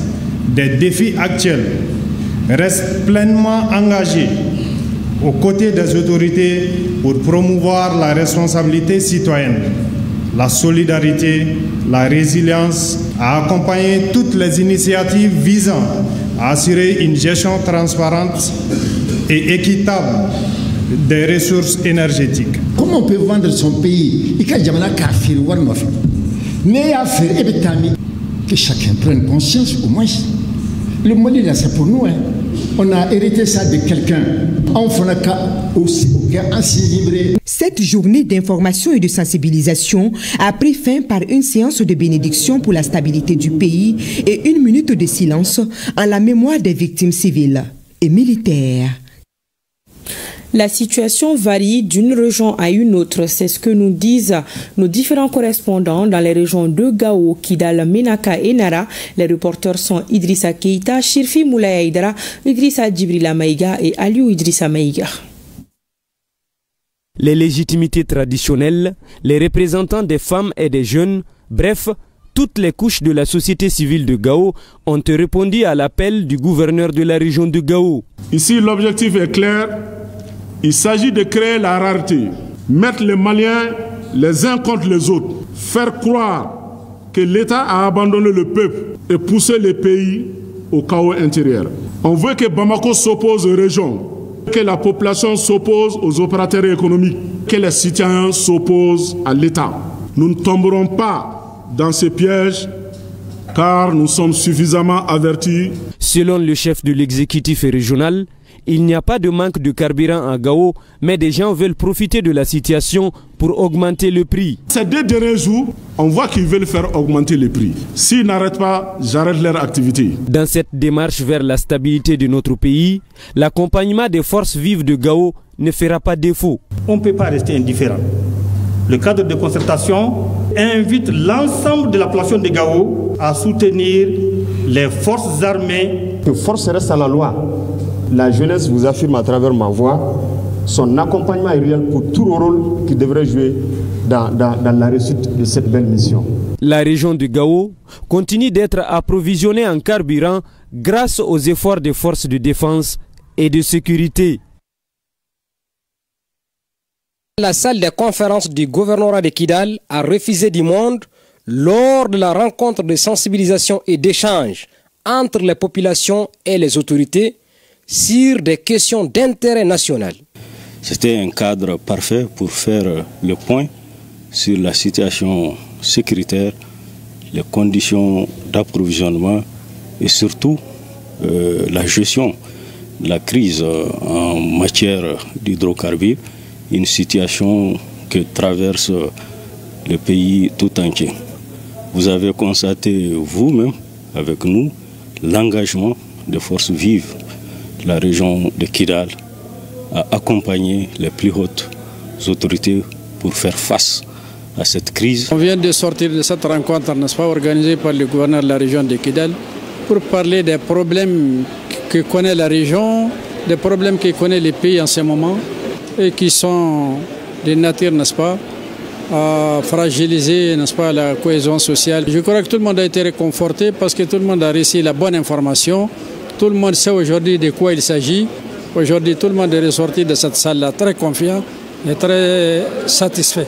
des défis actuels, reste pleinement engagée aux côtés des autorités pour promouvoir la responsabilité citoyenne, la solidarité, la résilience, à accompagner toutes les initiatives visant à assurer une gestion transparente et équitable des ressources énergétiques. Comment on peut vendre son pays? Que chacun prenne conscience au moins. Le Mali là c'est pour nous. On a hérité ça de quelqu'un. Cette journée d'information et de sensibilisation a pris fin par une séance de bénédiction pour la stabilité du pays et une minute de silence en la mémoire des victimes civiles et militaires. La situation varie d'une région à une autre, c'est ce que nous disent nos différents correspondants dans les régions de Gao, Kidal, Menaka et Nara. Les reporters sont Idrissa Keita, Shirfi Moulaya Aïdara, Idrissa Djibrila Maïga et Aliou Idrissa Maïga. Les légitimités traditionnelles, les représentants des femmes et des jeunes, bref, toutes les couches de la société civile de Gao ont répondu à l'appel du gouverneur de la région de Gao. Ici, l'objectif est clair. Il s'agit de créer la rareté, mettre les Maliens les uns contre les autres, faire croire que l'État a abandonné le peuple et pousser les pays au chaos intérieur. On veut que Bamako s'oppose aux régions, que la population s'oppose aux opérateurs économiques, que les citoyens s'opposent à l'État. Nous ne tomberons pas dans ces pièges car nous sommes suffisamment avertis. Selon le chef de l'exécutif régional, il n'y a pas de manque de carburant à Gao, mais des gens veulent profiter de la situation pour augmenter le prix. Ces 2 derniers jours, on voit qu'ils veulent faire augmenter les prix. S'ils n'arrêtent pas, j'arrête leur activité. Dans cette démarche vers la stabilité de notre pays, l'accompagnement des forces vives de Gao ne fera pas défaut. On ne peut pas rester indifférent. Le cadre de concertation invite l'ensemble de la population de Gao à soutenir les forces armées. Que force reste à la loi. La jeunesse vous affirme à travers ma voix son accompagnement est réel pour tout le rôle qu'il devrait jouer dans la réussite de cette belle mission. La région de Gao continue d'être approvisionnée en carburant grâce aux efforts des forces de défense et de sécurité. La salle des conférences du gouvernorat de Kidal a refusé du monde lors de la rencontre de sensibilisation et d'échange entre les populations et les autorités sur des questions d'intérêt national. C'était un cadre parfait pour faire le point sur la situation sécuritaire, les conditions d'approvisionnement et surtout la gestion de la crise en matière d'hydrocarbures, une situation que traverse le pays tout entier. Vous avez constaté vous-même, avec nous, l'engagement des forces vives de la région de Kidal à accompagner les plus hautes autorités pour faire face à cette crise. On vient de sortir de cette rencontre, n'est-ce pas, organisée par le gouverneur de la région de Kidal pour parler des problèmes que connaît la région, des problèmes que connaît le pays en ce moment et qui sont de nature, n'est-ce pas, à fragiliser, n'est-ce pas, la cohésion sociale. Je crois que tout le monde a été réconforté parce que tout le monde a reçu la bonne information. Tout le monde sait aujourd'hui de quoi il s'agit. Aujourd'hui, tout le monde est ressorti de cette salle-là très confiant et très satisfait.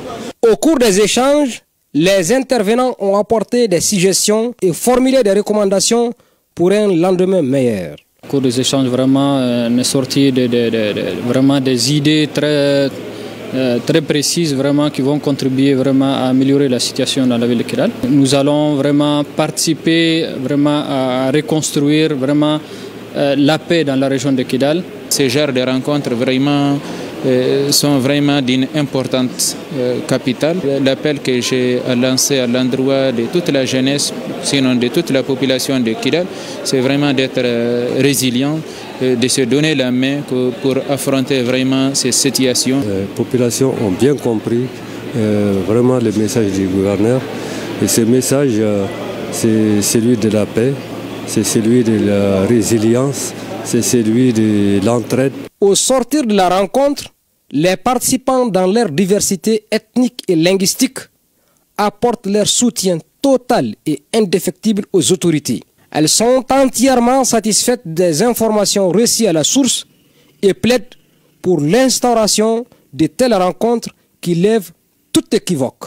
Au cours des échanges, les intervenants ont apporté des suggestions et formulé des recommandations pour un lendemain meilleur. Au cours des échanges, vraiment, on est sorti vraiment des idées très précises vraiment, qui vont contribuer vraiment à améliorer la situation dans la ville de Kidal. Nous allons vraiment participer vraiment à reconstruire vraiment la paix dans la région de Kidal. Ces genres de rencontres vraiment sont vraiment d'une importante capitale. L'appel que j'ai lancé à l'endroit de toute la jeunesse, sinon de toute la population de Kidal, c'est vraiment d'être résilient, de se donner la main pour affronter vraiment ces situations. Les populations ont bien compris vraiment le message du gouverneur. Et ce message, c'est celui de la paix, c'est celui de la résilience, c'est celui de l'entraide. Au sortir de la rencontre, les participants dans leur diversité ethnique et linguistique apportent leur soutien total et indéfectible aux autorités. Elles sont entièrement satisfaites des informations reçues à la source et plaident pour l'instauration de telles rencontres qui lèvent tout équivoque.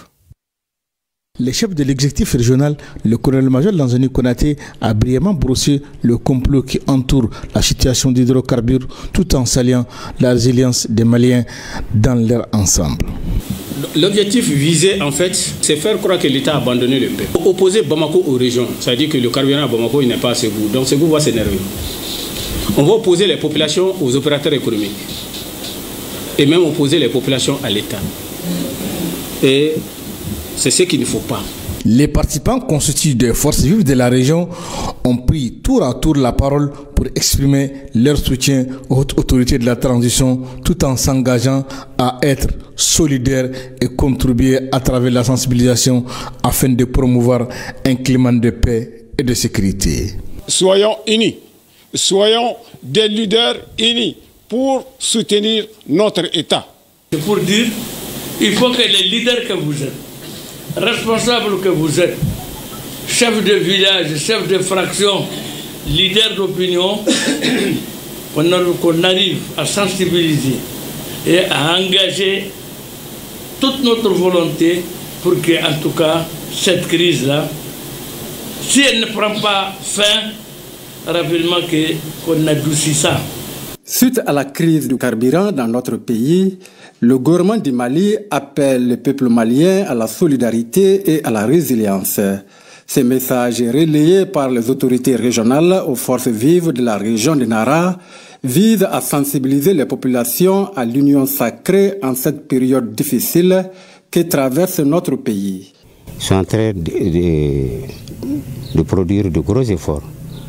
Le chef de l'exécutif régional, le colonel-major Lansana Konaté, a brillamment brossé le complot qui entoure la situation d'hydrocarbures tout en saluant la résilience des Maliens dans leur ensemble. L'objectif visé, en fait, c'est faire croire que l'État a abandonné le peuple. Opposer Bamako aux régions, c'est-à-dire que le carburant à Bamako n'est pas à Ségou, donc Ségou va s'énerver. On va opposer les populations aux opérateurs économiques et même opposer les populations à l'État. Et c'est ce qu'il ne faut pas. Les participants constitués des forces vives de la région ont pris tour à tour la parole pour exprimer leur soutien aux hautes autorités de la transition tout en s'engageant à être solidaires et contribuer à travers la sensibilisation afin de promouvoir un climat de paix et de sécurité. Soyons unis, soyons des leaders unis pour soutenir notre État. C'est pour dire qu'il faut que les leaders que vous êtes, responsables que vous êtes, chef de village, chef de fraction, leader d'opinion, qu'on arrive à sensibiliser et à engager toute notre volonté pour que, en tout cas, cette crise-là, si elle ne prend pas fin, rapidement qu'on adoucisse ça. Suite à la crise du carburant dans notre pays, le gouvernement du Mali appelle le peuple malien à la solidarité et à la résilience. Ce message relayé par les autorités régionales aux forces vives de la région de Nara vise à sensibiliser les populations à l'union sacrée en cette période difficile que traverse notre pays. Ils sont en train de produire de gros efforts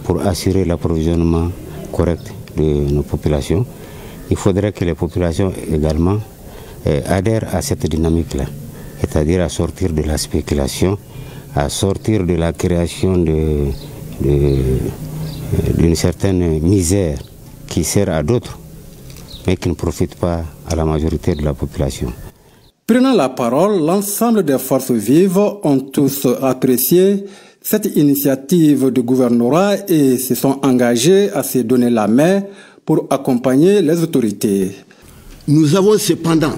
pour assurer l'approvisionnement correct de nos populations. Il faudrait que les populations également adhèrent à cette dynamique-là, c'est-à-dire à sortir de la spéculation, à sortir de la création d'une certaine misère qui sert à d'autres, mais qui ne profite pas à la majorité de la population. Prenant la parole, l'ensemble des forces vives ont tous apprécié cette initiative du gouvernorat et se sont engagés à se donner la main pour accompagner les autorités. Nous avons cependant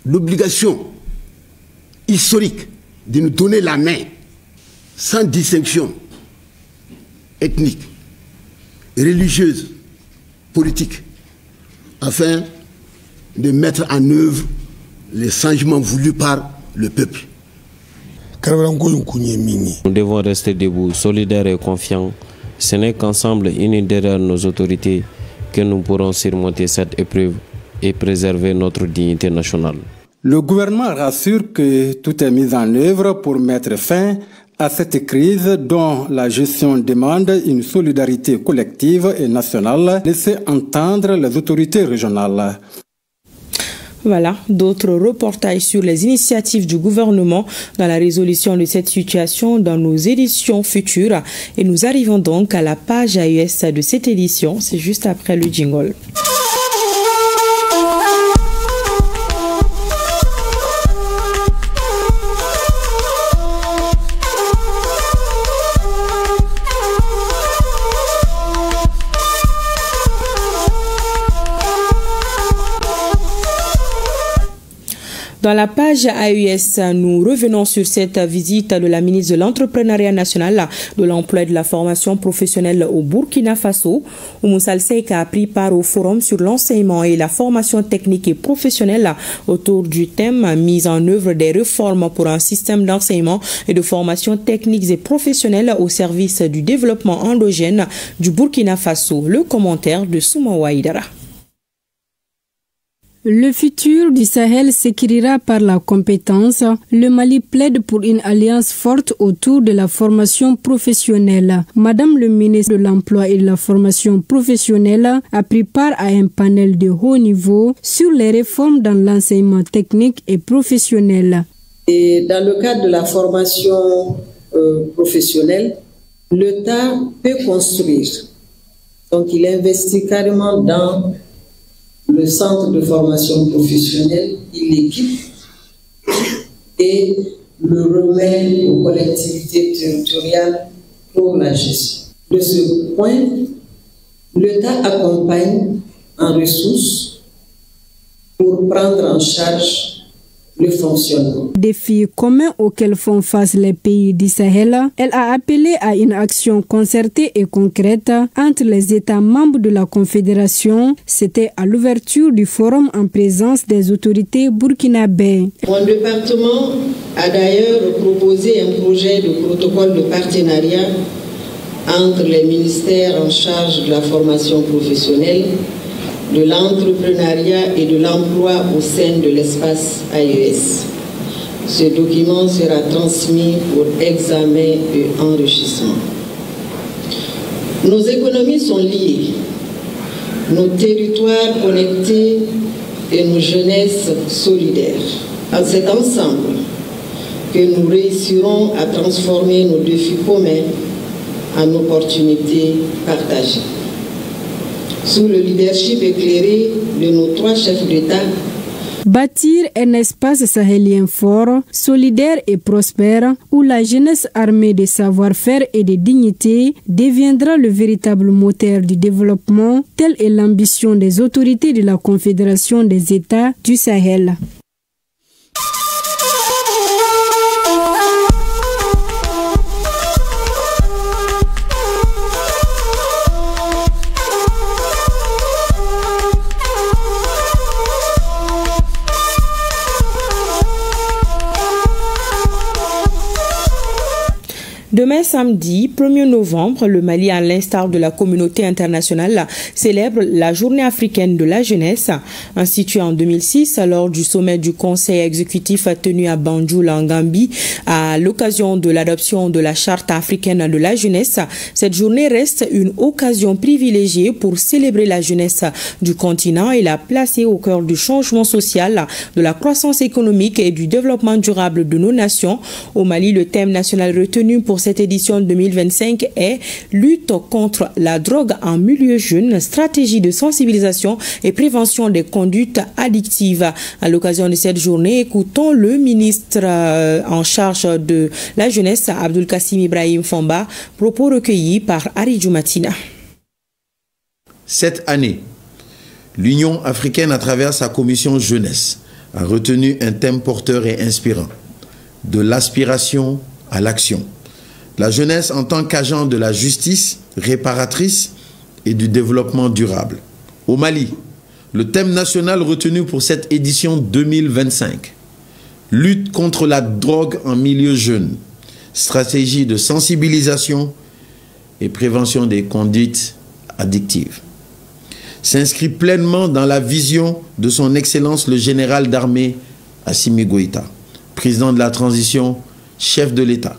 l'obligation historique de nous donner la main sans distinction ethnique, religieuse, politique, afin de mettre en œuvre les changements voulus par le peuple. Nous devons rester debout, solidaires et confiants. Ce n'est qu'ensemble, unis derrière nos autorités, que nous pourrons surmonter cette épreuve et préserver notre dignité nationale. Le gouvernement rassure que tout est mis en œuvre pour mettre fin à cette crise dont la gestion demande une solidarité collective et nationale, laissez entendre les autorités régionales. Voilà, d'autres reportages sur les initiatives du gouvernement dans la résolution de cette situation dans nos éditions futures. Et nous arrivons donc à la page AES de cette édition. C'est juste après le jingle. Dans la page AES, nous revenons sur cette visite de la ministre de l'Entrepreneuriat national, de l'emploi et de la formation professionnelle au Burkina Faso. Oumou Salseik a pris part au forum sur l'enseignement et la formation technique et professionnelle autour du thème « Mise en œuvre des réformes pour un système d'enseignement et de formation techniques et professionnelles au service du développement endogène du Burkina Faso ». Le commentaire de Souma Waïdara. Le futur du Sahel s'écrira par la compétence. Le Mali plaide pour une alliance forte autour de la formation professionnelle. Madame le ministre de l'Emploi et de la formation professionnelle a pris part à un panel de haut niveau sur les réformes dans l'enseignement technique et professionnel. Et dans le cadre de la formation professionnelle, l'État peut construire. Donc il investit carrément dans le centre de formation professionnelle, il l'équipe et le remet aux collectivités territoriales pour la gestion. De ce point, l'État accompagne en ressources pour prendre en charge le fonctionnement. Défi commun auquel font face les pays du Sahel, elle a appelé à une action concertée et concrète entre les États membres de la Confédération. C'était à l'ouverture du forum en présence des autorités burkinabées. Mon département a d'ailleurs proposé un projet de protocole de partenariat entre les ministères en charge de la formation professionnelle, de l'entrepreneuriat et de l'emploi au sein de l'espace AES. Ce document sera transmis pour examen et enrichissement. Nos économies sont liées, nos territoires connectés et nos jeunesses solidaires. C'est ensemble que nous réussirons à transformer nos défis communs en opportunités partagées. Sous le leadership éclairé de nos 3 chefs d'État, bâtir un espace sahélien fort, solidaire et prospère, où la jeunesse armée de savoir-faire et de dignité deviendra le véritable moteur du développement, telle est l'ambition des autorités de la Confédération des États du Sahel. Demain samedi, 1er novembre, le Mali, à l'instar de la communauté internationale, célèbre la Journée africaine de la jeunesse. Instituée en 2006 lors du sommet du Conseil exécutif tenu à Banjul en Gambie, à l'occasion de l'adoption de la Charte africaine de la jeunesse, cette journée reste une occasion privilégiée pour célébrer la jeunesse du continent et la placer au cœur du changement social, de la croissance économique et du développement durable de nos nations. Au Mali, le thème national retenu pour cette édition 2025 est lutte contre la drogue en milieu jeune, stratégie de sensibilisation et prévention des conduites addictives. À l'occasion de cette journée, écoutons le ministre en charge de la jeunesse, Abdul Kassim Ibrahim Fomba, propos recueillis par Ari Djoumatina. Cette année, l'Union africaine, à travers sa commission jeunesse, a retenu un thème porteur et inspirant, de l'aspiration à l'action. La jeunesse en tant qu'agent de la justice réparatrice et du développement durable. Au Mali, le thème national retenu pour cette édition 2025, lutte contre la drogue en milieu jeune, stratégie de sensibilisation et prévention des conduites addictives, s'inscrit pleinement dans la vision de son Excellence le général d'armée Assimi Goïta, président de la transition, chef de l'État,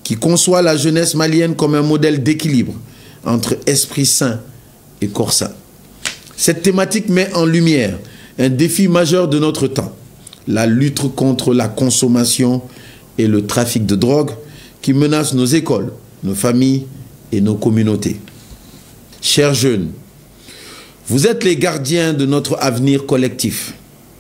qui conçoit la jeunesse malienne comme un modèle d'équilibre entre esprit sain et corps sain. Cette thématique met en lumière un défi majeur de notre temps, la lutte contre la consommation et le trafic de drogue qui menace nos écoles, nos familles et nos communautés. Chers jeunes, vous êtes les gardiens de notre avenir collectif.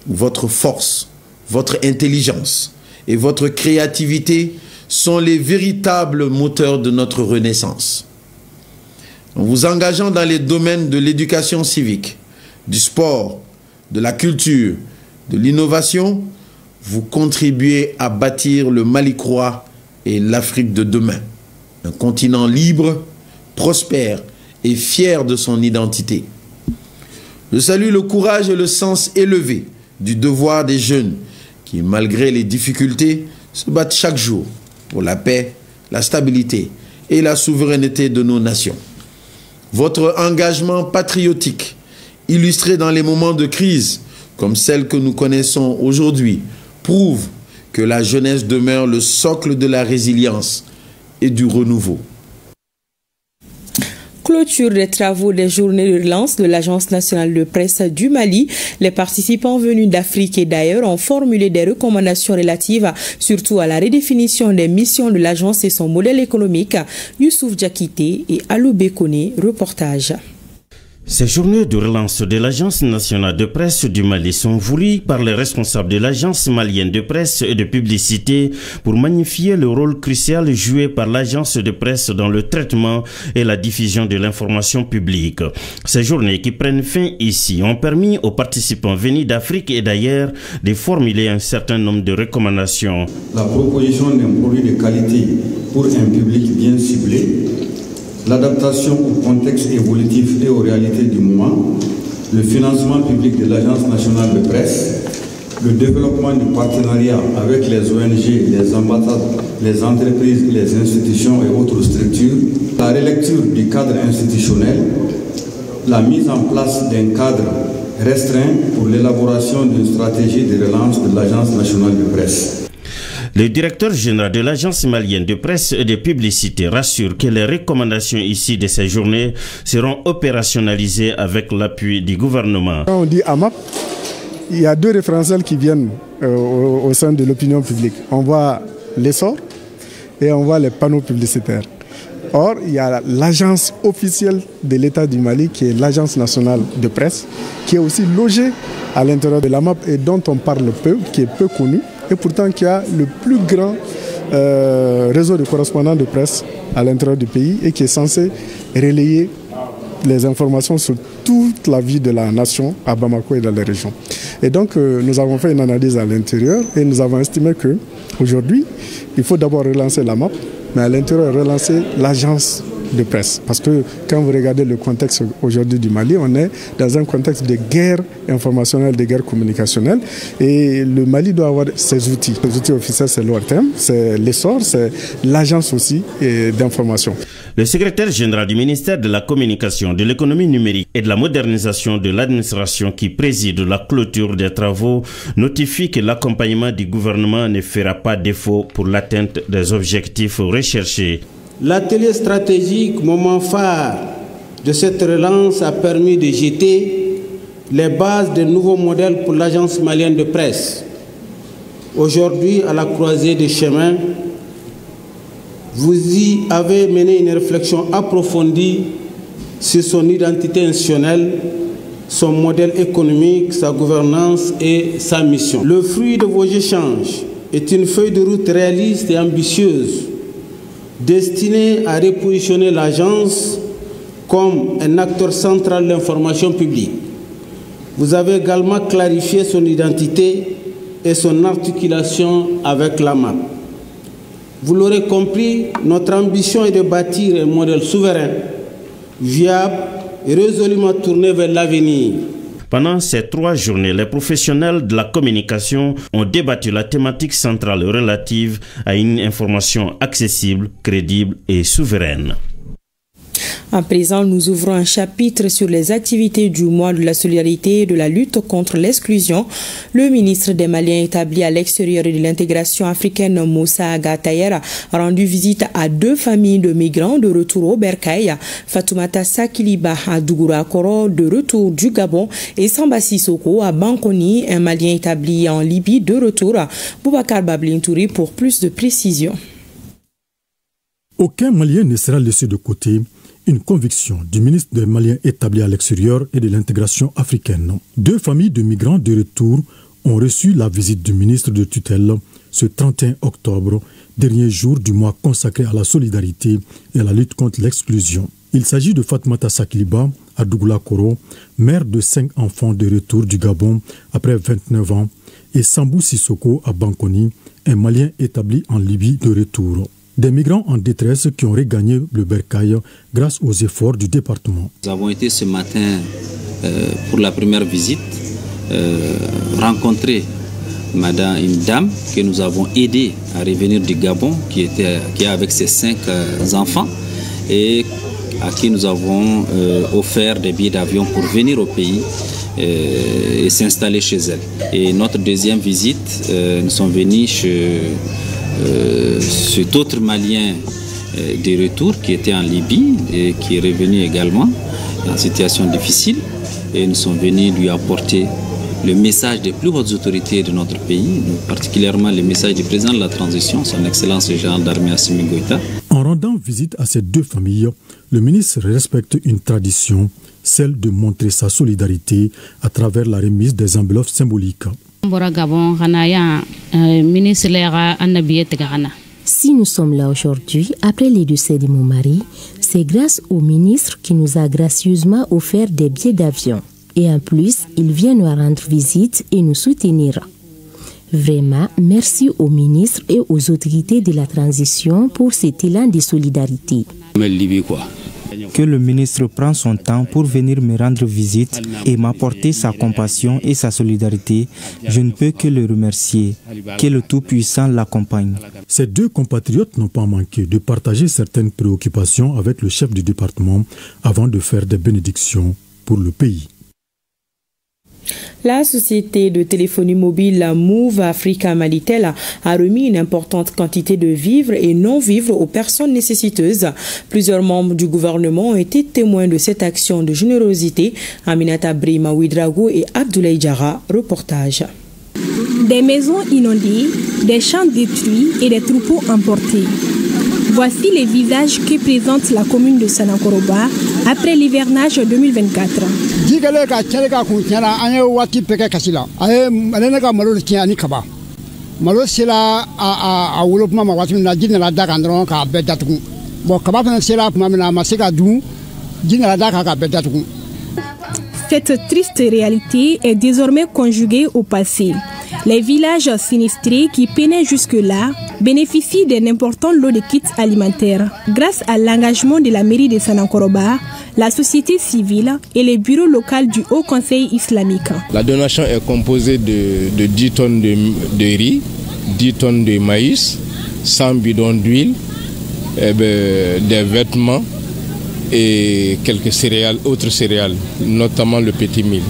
Votre force, votre intelligence et votre créativité sont les véritables moteurs de notre renaissance. En vous engageant dans les domaines de l'éducation civique, du sport, de la culture, de l'innovation, vous contribuez à bâtir le Mali-Croix et l'Afrique de demain. Un continent libre, prospère et fier de son identité. Je salue le courage et le sens élevé du devoir des jeunes qui, malgré les difficultés, se battent chaque jour pour la paix, la stabilité et la souveraineté de nos nations. Votre engagement patriotique, illustré dans les moments de crise comme celle que nous connaissons aujourd'hui, prouve que la jeunesse demeure le socle de la résilience et du renouveau. Clôture des travaux des journées de relance de l'Agence nationale de presse du Mali. Les participants venus d'Afrique et d'ailleurs ont formulé des recommandations relatives surtout à la redéfinition des missions de l'agence et son modèle économique. Youssouf Diakité et Alou Bekone, reportage. Ces journées de relance de l'Agence nationale de presse du Mali sont voulues par les responsables de l'Agence malienne de presse et de publicité pour magnifier le rôle crucial joué par l'agence de presse dans le traitement et la diffusion de l'information publique. Ces journées qui prennent fin ici ont permis aux participants venus d'Afrique et d'ailleurs de formuler un certain nombre de recommandations. La proposition d'un produit de qualité pour un public bien ciblé, l'adaptation au contexte évolutif et aux réalités du moment, le financement public de l'Agence nationale de presse, le développement du partenariat avec les ONG, les ambassades, les entreprises, les institutions et autres structures, la relecture du cadre institutionnel, la mise en place d'un cadre restreint pour l'élaboration d'une stratégie de relance de l'Agence nationale de presse. Le directeur général de l'Agence malienne de presse et de publicité rassure que les recommandations ici de ces journées seront opérationnalisées avec l'appui du gouvernement. Quand on dit AMAP, il y a deux référentiels qui viennent au sein de l'opinion publique. On voit l'essor et on voit les panneaux publicitaires. Or, il y a l'agence officielle de l'État du Mali qui est l'Agence nationale de presse, qui est aussi logée à l'intérieur de l'AMAP et dont on parle peu, qui est peu connue. Et pourtant qui a le plus grand réseau de correspondants de presse à l'intérieur du pays et qui est censé relayer les informations sur toute la vie de la nation à Bamako et dans les régions. Et donc nous avons fait une analyse à l'intérieur et nous avons estimé qu'aujourd'hui, il faut d'abord relancer l'AMAP, mais à l'intérieur relancer l'agence de presse. Parce que quand vous regardez le contexte aujourd'hui du Mali, on est dans un contexte de guerre informationnelle, de guerre communicationnelle. Et le Mali doit avoir ses outils. Les outils officiels, c'est l'ORTM, c'est l'essor, c'est l'agence aussi d'information. Le secrétaire général du ministère de la Communication, de l'économie numérique et de la modernisation de l'administration qui préside la clôture des travaux notifie que l'accompagnement du gouvernement ne fera pas défaut pour l'atteinte des objectifs recherchés. L'atelier stratégique, moment phare de cette relance, a permis de jeter les bases de nouveaux modèles pour l'Agence malienne de presse. Aujourd'hui, à la croisée des chemins, vous y avez mené une réflexion approfondie sur son identité institutionnelle, son modèle économique, sa gouvernance et sa mission. Le fruit de vos échanges est une feuille de route réaliste et ambitieuse destinée à repositionner l'agence comme un acteur central de l'information publique. Vous avez également clarifié son identité et son articulation avec l'AMAP. Vous l'aurez compris, notre ambition est de bâtir un modèle souverain, viable et résolument tourné vers l'avenir. Pendant ces 3 journées, les professionnels de la communication ont débattu la thématique centrale relative à une information accessible, crédible et souveraine. À présent, nous ouvrons un chapitre sur les activités du mois de la solidarité et de la lutte contre l'exclusion. Le ministre des Maliens établi à l'extérieur et de l'intégration africaine, Moussa Agatayer, a rendu visite à 2 familles de migrants de retour au Bercail, Fatoumata Sakiliba à Dougoura Koro de retour du Gabon et Samba Sissoko à Bankoni, un Malien établi en Libye de retour. Boubacar Bablintouri pour plus de précisions. Aucun Malien ne sera laissé de côté. Une conviction du ministre des Maliens établi à l'extérieur et de l'intégration africaine. 2 familles de migrants de retour ont reçu la visite du ministre de tutelle ce 31 octobre, dernier jour du mois consacré à la solidarité et à la lutte contre l'exclusion. Il s'agit de Fatoumata Sakiliba à Dougoula Koro, mère de 5 enfants de retour du Gabon après 29 ans, et Sambou Sissoko à Bankoni, un Malien établi en Libye de retour. Des migrants en détresse qui ont regagné le Bercail grâce aux efforts du département. Nous avons été ce matin pour la première visite rencontrer une dame que nous avons aidée à revenir du Gabon, qui est avec ses 5 enfants et à qui nous avons offert des billets d'avion pour venir au pays et s'installer chez elle. Et notre deuxième visite, nous sommes venus chez cet autre Malien de retour qui était en Libye et qui est revenu également en situation difficile. Et nous sommes venus lui apporter le message des plus hautes autorités de notre pays, particulièrement le message du président de la transition, son Excellence le général d'armée Assimi Goïta. En rendant visite à ces deux familles, le ministre respecte une tradition, celle de montrer sa solidarité à travers la remise des enveloppes symboliques. Si nous sommes là aujourd'hui, après les décès de mon mari, c'est grâce au ministre qui nous a gracieusement offert des billets d'avion. Et en plus, il vient nous rendre visite et nous soutenir. Vraiment, merci au ministre et aux autorités de la transition pour cet élan de solidarité. Que le ministre prenne son temps pour venir me rendre visite et m'apporter sa compassion et sa solidarité, je ne peux que le remercier. Que le Tout-Puissant l'accompagne. Ces deux compatriotes n'ont pas manqué de partager certaines préoccupations avec le chef du département avant de faire des bénédictions pour le pays. La société de téléphonie mobile Move Africa Malitel a remis une importante quantité de vivres et non-vivres aux personnes nécessiteuses. Plusieurs membres du gouvernement ont été témoins de cette action de générosité. Aminata Brima Ouidrago et Abdoulaye Diarra, reportage. Des maisons inondées, des champs détruits et des troupeaux emportés. Voici les visages que présente la commune de Sanankoroba après l'hivernage 2024. Cette triste réalité est désormais conjuguée au passé. Les villages sinistrés qui peinaient jusque-là bénéficient d'un important lot de kits alimentaires. Grâce à l'engagement de la mairie de Sanankoroba, la société civile et les bureaux locaux du Haut Conseil islamique. La donation est composée de 10 tonnes de riz, 10 tonnes de maïs, 100 bidons d'huile, des vêtements et quelques céréales, autres céréales, notamment le petit mil.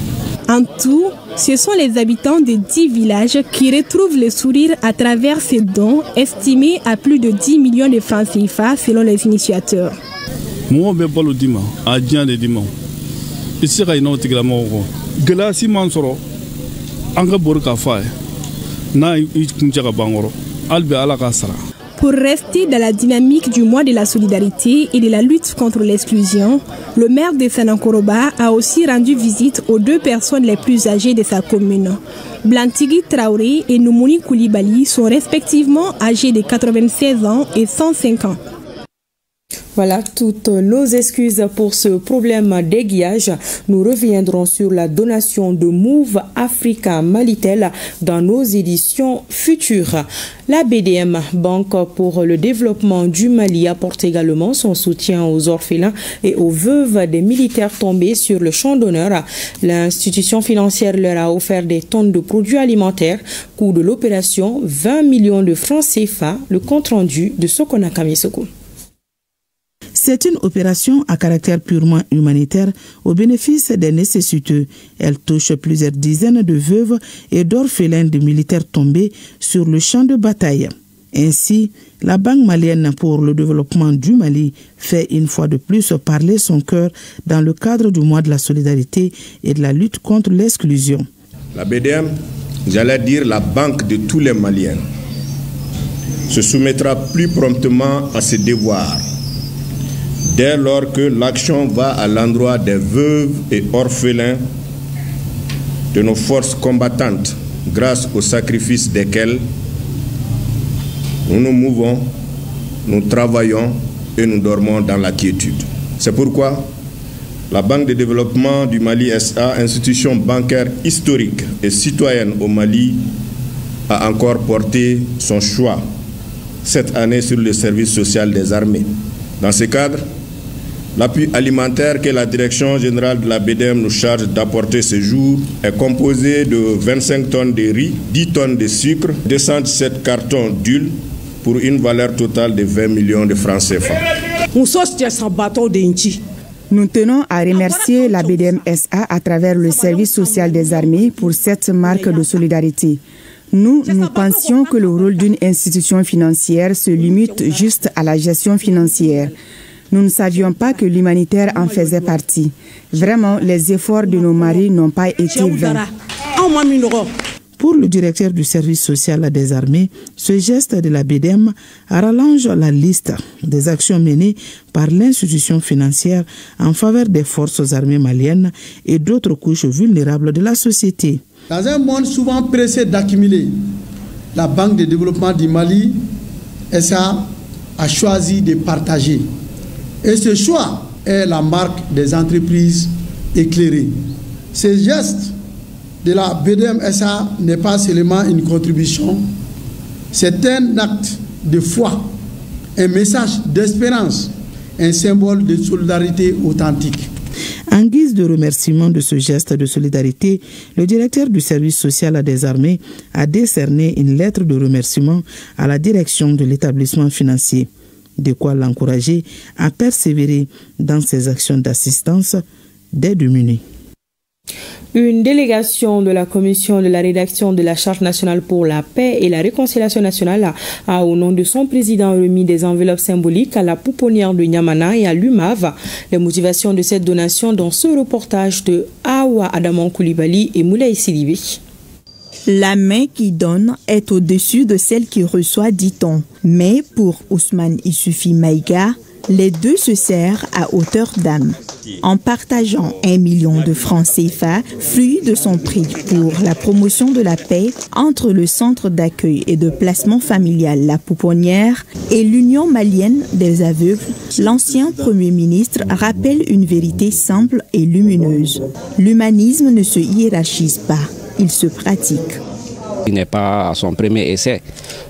En tout, ce sont les habitants de 10 villages qui retrouvent le sourire à travers ces dons estimés à plus de 10 millions de francs CFA selon les initiateurs. Pour rester dans la dynamique du mois de la solidarité et de la lutte contre l'exclusion, le maire de Sanankoroba a aussi rendu visite aux deux personnes les plus âgées de sa commune. Blantigui Traoré et Noumouni Koulibaly sont respectivement âgés de 96 ans et 105 ans. Voilà toutes nos excuses pour ce problème d'aiguillage. Nous reviendrons sur la donation de Move Africa Malitel dans nos éditions futures. La BDM, Banque pour le développement du Mali, apporte également son soutien aux orphelins et aux veuves des militaires tombés sur le champ d'honneur. L'institution financière leur a offert des tonnes de produits alimentaires. Coût de l'opération, 20 millions de francs CFA. Le compte rendu de Sokona Kamisoko. C'est une opération à caractère purement humanitaire au bénéfice des nécessiteux. Elle touche plusieurs dizaines de veuves et d'orphelins de militaires tombés sur le champ de bataille. Ainsi, la Banque malienne pour le développement du Mali fait une fois de plus parler son cœur dans le cadre du mois de la solidarité et de la lutte contre l'exclusion. La BDM, j'allais dire la banque de tous les Maliens, se soumettra plus promptement à ses devoirs dès lors que l'action va à l'endroit des veuves et orphelins de nos forces combattantes, grâce au sacrifice desquelles nous nous mouvons, nous travaillons et nous dormons dans la quiétude. C'est pourquoi la Banque de développement du Mali SA, institution bancaire historique et citoyenne au Mali, a encore porté son choix cette année sur le service social des armées. Dans ce cadre, l'appui alimentaire que la Direction générale de la BDM nous charge d'apporter ce jour est composé de 25 tonnes de riz, 10 tonnes de sucre, 217 cartons d'huile pour une valeur totale de 20 millions de francs CFA. Nous tenons à remercier la BDM SA à travers le service social des armées pour cette marque de solidarité. Nous pensions que le rôle d'une institution financière se limite juste à la gestion financière. Nous ne savions pas que l'humanitaire en faisait partie. Vraiment, les efforts de nos maris n'ont pas été vains. Pour le directeur du service social des armées, ce geste de la BDM rallonge la liste des actions menées par l'institution financière en faveur des forces armées maliennes et d'autres couches vulnérables de la société. Dans un monde souvent pressé d'accumuler, la Banque de développement du Mali, SA, a choisi de partager. Et ce choix est la marque des entreprises éclairées. Ce geste de la BDM-SA n'est pas seulement une contribution, c'est un acte de foi, un message d'espérance, un symbole de solidarité authentique. En guise de remerciement de ce geste de solidarité, le directeur du service social des armées a décerné une lettre de remerciement à la direction de l'établissement financier, de quoi l'encourager à persévérer dans ses actions d'assistance des démunis. Une délégation de la commission de la rédaction de la Charte nationale pour la paix et la réconciliation nationale a, au nom de son président, remis des enveloppes symboliques à la pouponnière de Niamana et à l'UMAV. Les motivations de cette donation dans ce reportage de Awa Adamon Koulibaly et Moulay Sidibé. La main qui donne est au-dessus de celle qui reçoit, dit-on. Mais pour Ousmane Issoufy Maïga, les deux se serrent à hauteur d'âme. En partageant 1 million de francs CFA, fruit de son prix pour la promotion de la paix entre le centre d'accueil et de placement familial La Pouponnière et l'Union malienne des aveugles, l'ancien Premier ministre rappelle une vérité simple et lumineuse. L'humanisme ne se hiérarchise pas, il se pratique. Il n'est pas à son premier essai.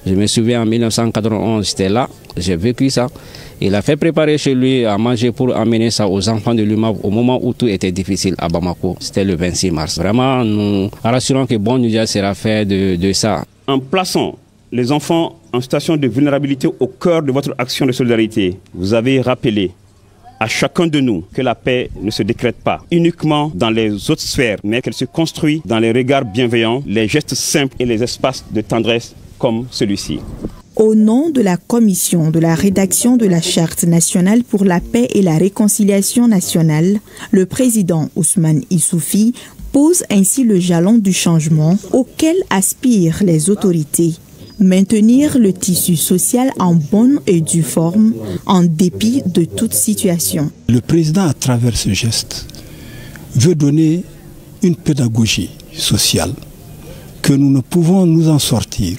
Je me souviens en 1991, j'étais là, j'ai vécu ça. Il a fait préparer chez lui à manger pour amener ça aux enfants de l'UMAV au moment où tout était difficile à Bamako. C'était le 26 mars. Vraiment, nous rassurons que bon usage sera fait de ça. En plaçant les enfants en situation de vulnérabilité au cœur de votre action de solidarité, vous avez rappelé à chacun de nous que la paix ne se décrète pas uniquement dans les autres sphères, mais qu'elle se construit dans les regards bienveillants, les gestes simples et les espaces de tendresse comme celui-ci. Au nom de la commission de la rédaction de la Charte nationale pour la paix et la réconciliation nationale, le président Ousmane Issoufy pose ainsi le jalon du changement auquel aspirent les autorités. Maintenir le tissu social en bonne et due forme, en dépit de toute situation. Le président, à travers ce geste, veut donner une pédagogie sociale que nous ne pouvons nous en sortir.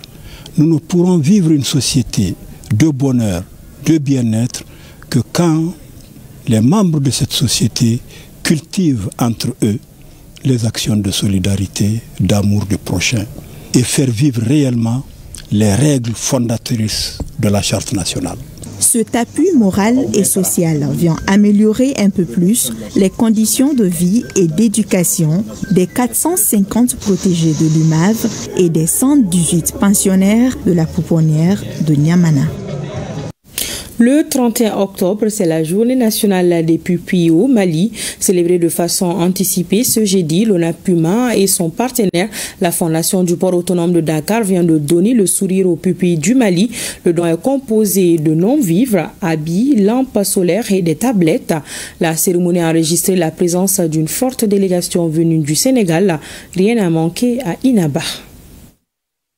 Nous ne pourrons vivre une société de bonheur, de bien-être, que quand les membres de cette société cultivent entre eux les actions de solidarité, d'amour du prochain et faire vivre réellement les règles fondatrices de la Charte nationale. Cet appui moral et social vient améliorer un peu plus les conditions de vie et d'éducation des 450 protégés de l'UMAV et des 118 pensionnaires de la pouponnière de Niamana. Le 31 octobre, c'est la journée nationale des pupilles au Mali. Célébrée de façon anticipée ce jeudi, l'ONAPUMA et son partenaire, la Fondation du port autonome de Dakar, vient de donner le sourire aux pupilles du Mali. Le don est composé de non-vivres, habits, lampes solaires et des tablettes. La cérémonie a enregistré la présence d'une forte délégation venue du Sénégal. Rien n'a manqué à Inaba.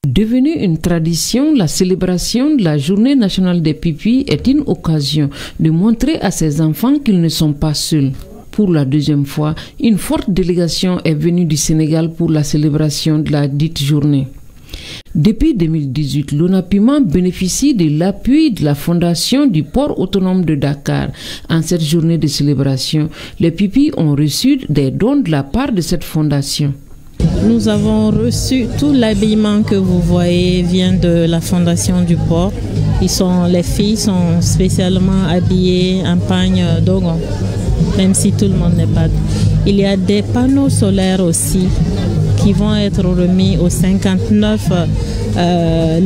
Devenue une tradition, la célébration de la Journée nationale des pupilles est une occasion de montrer à ces enfants qu'ils ne sont pas seuls. Pour la deuxième fois, une forte délégation est venue du Sénégal pour la célébration de la dite journée. Depuis 2018, l'ONAPUMA bénéficie de l'appui de la Fondation du port autonome de Dakar. En cette journée de célébration, les pupilles ont reçu des dons de la part de cette fondation. Nous avons reçu tout l'habillement que vous voyez vient de la Fondation du port. Les filles sont spécialement habillées en pagne dogon, même si tout le monde n'est pas. Il y a des panneaux solaires aussi qui vont être remis aux 59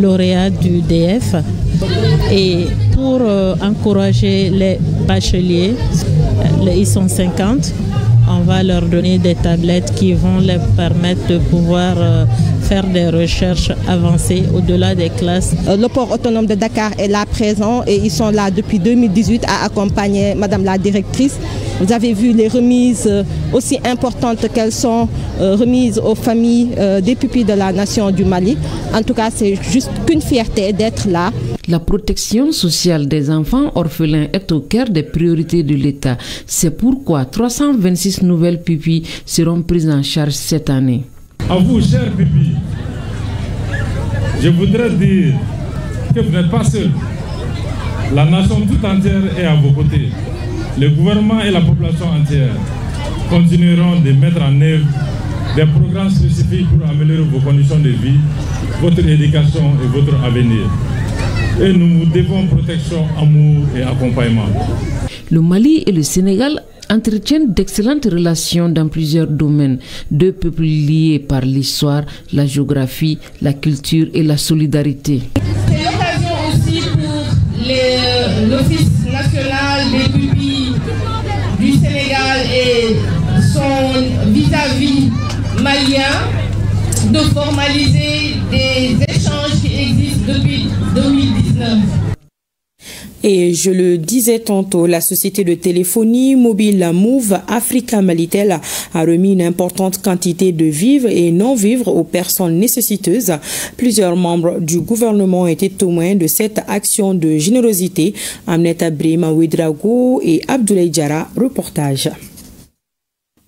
lauréats du DF. Et pour encourager les bacheliers, ils sont 50. On va leur donner des tablettes qui vont leur permettre de pouvoir faire des recherches avancées au-delà des classes. Le port autonome de Dakar est là présent et ils sont là depuis 2018 à accompagner Madame la directrice. Vous avez vu les remises aussi importantes qu'elles sont remises aux familles des pupilles de la nation du Mali. En tout cas, c'est juste qu'une fierté d'être là. La protection sociale des enfants orphelins est au cœur des priorités de l'État. C'est pourquoi 326 nouvelles pupilles seront prises en charge cette année. À vous, chers pupilles, je voudrais dire que vous n'êtes pas seuls. La nation toute entière est à vos côtés. Le gouvernement et la population entière continueront de mettre en œuvre des programmes spécifiques pour améliorer vos conditions de vie, votre éducation et votre avenir. Et nous vous devons protection, amour et accompagnement. Le Mali et le Sénégal entretiennent d'excellentes relations dans plusieurs domaines. Deux peuples liés par l'histoire, la géographie, la culture et la solidarité. C'est l'occasion aussi pour l'Office national des pupilles du Sénégal et son vis-à-vis malien de formaliser des échanges qui existent depuis 2019. Et je le disais tantôt, la société de téléphonie mobile Move Africa Malitel a remis une importante quantité de vivres et non-vivres aux personnes nécessiteuses. Plusieurs membres du gouvernement étaient témoins de cette action de générosité. Aminata Brema Ouedraogo et Abdoulaye Diarra, reportage.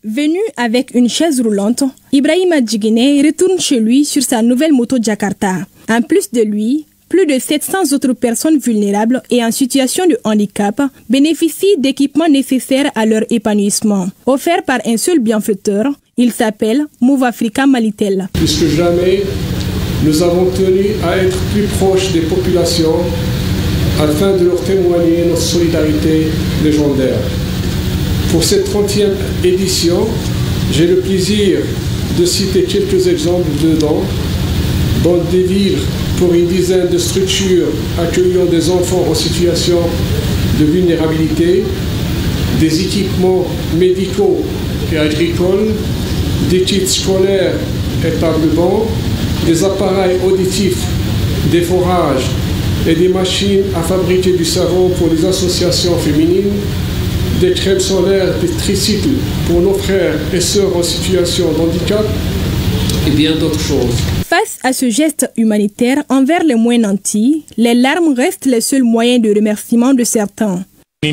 Venu avec une chaise roulante, Ibrahima Djigene retourne chez lui sur sa nouvelle moto Jakarta. En plus de lui, plus de 700 autres personnes vulnérables et en situation de handicap bénéficient d'équipements nécessaires à leur épanouissement. Offert par un seul bienfaiteur, il s'appelle Move Africa Malitel. Plus que jamais, nous avons tenu à être plus proches des populations afin de leur témoigner notre solidarité légendaire. Pour cette 30e édition, j'ai le plaisir de citer quelques exemples de dons, dont des vivres pour une dizaine de structures accueillant des enfants en situation de vulnérabilité, des équipements médicaux et agricoles, des kits scolaires et tables-bancs, des appareils auditifs, des forages et des machines à fabriquer du savon pour les associations féminines, des crèmes solaires, des tricycles pour nos frères et sœurs en situation de handicap et bien d'autres choses. Face à ce geste humanitaire envers les moins nantis, les larmes restent les seuls moyens de remerciement de certains. Les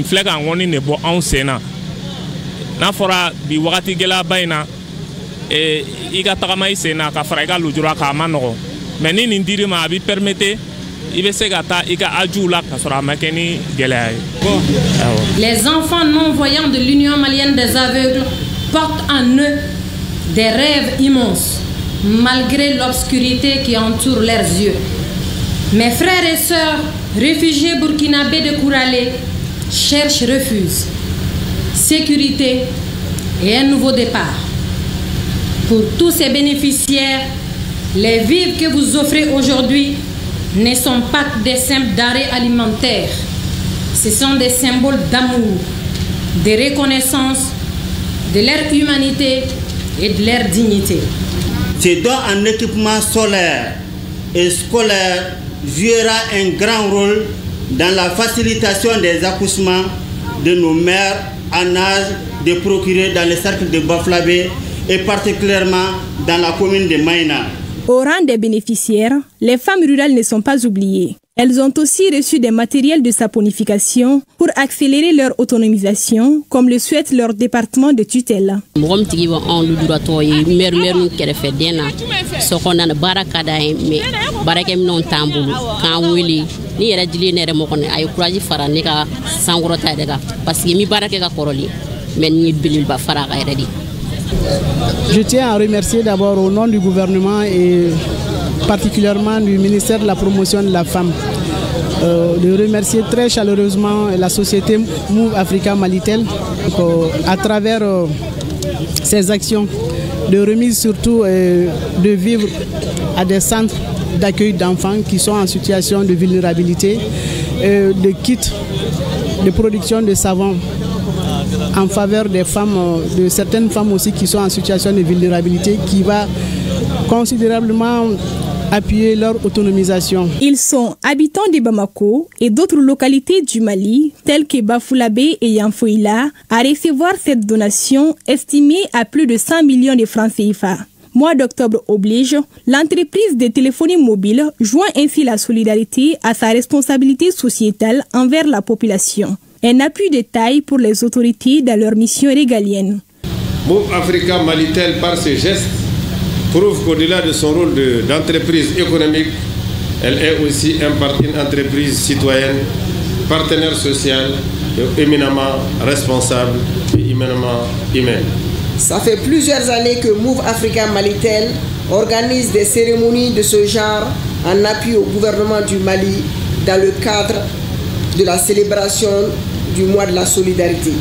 enfants non-voyants de l'Union malienne des aveugles portent en eux des rêves immenses, malgré l'obscurité qui entoure leurs yeux. Mes frères et sœurs, réfugiés burkinabés de Kouralé, cherchent refuge, sécurité et un nouveau départ. Pour tous ces bénéficiaires, les vivres que vous offrez aujourd'hui ne sont pas des simples denrées alimentaires. Ce sont des symboles d'amour, de reconnaissance, de leur humanité et de leur dignité. Ces dons en équipement solaire et scolaire jouera un grand rôle dans la facilitation des accouchements de nos mères en âge de procurer dans le cercle de Baflabé et particulièrement dans la commune de Maïna. Au rang des bénéficiaires, les femmes rurales ne sont pas oubliées. Elles ont aussi reçu des matériels de saponification pour accélérer leur autonomisation, comme le souhaite leur département de tutelle. Je tiens à remercier d'abord au nom du gouvernement et particulièrement du ministère de la promotion de la femme, de remercier très chaleureusement la société Move Africa Malitel à travers ces actions de remise surtout de vivres à des centres d'accueil d'enfants qui sont en situation de vulnérabilité, de kits de production de savon en faveur des femmes, de certaines femmes aussi qui sont en situation de vulnérabilité, qui va considérablement appuyer leur autonomisation. Ils sont habitants de Bamako et d'autres localités du Mali, telles que Bafoulabé et Yanfoïla, à recevoir cette donation estimée à plus de 100 millions de francs CFA. Mois d'octobre oblige, l'entreprise de téléphonie mobile joint ainsi la solidarité à sa responsabilité sociétale envers la population. Un appui de taille pour les autorités dans leur mission régalienne. Move Africa Malitel, par ce geste, prouve qu'au-delà de son rôle d'entreprise économique, elle est aussi une entreprise citoyenne, partenaire social, éminemment responsable et éminemment humaine. Ça fait plusieurs années que Move Africa Malitel organise des cérémonies de ce genre en appui au gouvernement du Mali dans le cadre de la célébration du mois de la solidarité.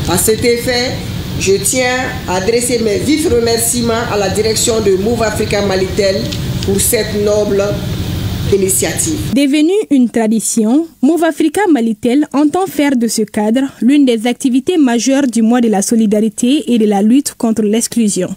À cet effet, je tiens à adresser mes vifs remerciements à la direction de Move Africa Malitel pour cette noble initiative. Devenue une tradition, Move Africa Malitel entend faire de ce cadre l'une des activités majeures du mois de la solidarité et de la lutte contre l'exclusion.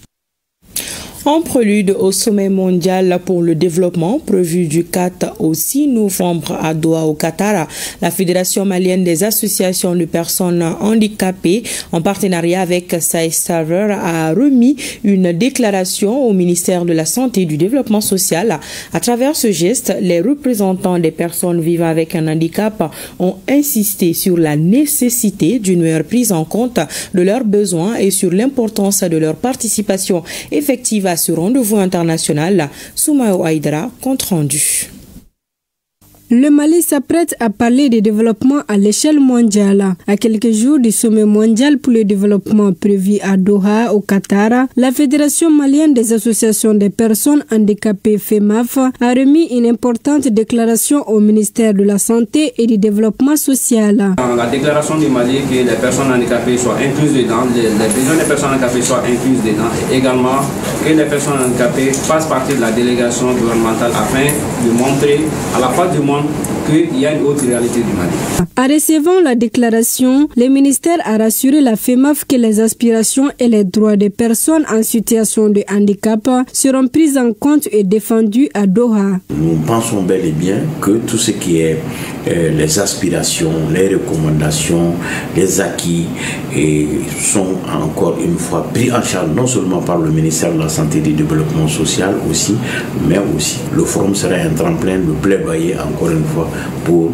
En prélude au sommet mondial pour le développement prévu du 4 au 6 novembre à Doha au Qatar, la Fédération malienne des associations de personnes handicapées en partenariat avec Saïd Saver a remis une déclaration au ministère de la Santé et du Développement social. À travers ce geste, les représentants des personnes vivant avec un handicap ont insisté sur la nécessité d'une meilleure prise en compte de leurs besoins et sur l'importance de leur participation effective à ce rendez-vous international. Soumaïo Aïdara, compte rendu. Le Mali s'apprête à parler de développement à l'échelle mondiale. À quelques jours du sommet mondial pour le développement prévu à Doha, au Qatar, la Fédération malienne des associations des personnes handicapées FEMAF a remis une importante déclaration au ministère de la Santé et du Développement social. La déclaration du Mali que les personnes handicapées soient incluses dedans, les besoins des personnes handicapées soient incluses dedans, et également que les personnes handicapées fassent partie de la délégation gouvernementale afin de montrer à la face du monde qu'il y a une autre réalité du Mali. En recevant la déclaration, le ministère a rassuré la FEMAF que les aspirations et les droits des personnes en situation de handicap seront pris en compte et défendus à Doha. Nous pensons bel et bien que tout ce qui est les aspirations, les recommandations, les acquis sont encore une fois pris en charge non seulement par le ministère de la Santé et du Développement social aussi, mais aussi le forum sera un tremplin de plaidoyer encore une fois pour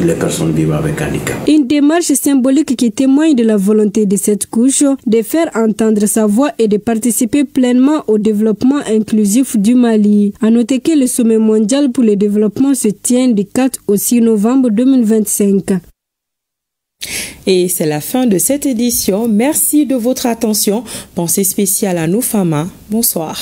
les personnes vivant avec handicap. Une démarche symbolique qui témoigne de la volonté de cette couche de faire entendre sa voix et de participer pleinement au développement inclusif du Mali. À noter que le sommet mondial pour le développement se tient du 4 au 6 novembre 2025. Et c'est la fin de cette édition. Merci de votre attention. Pensée spéciale à nous, Fama. Bonsoir.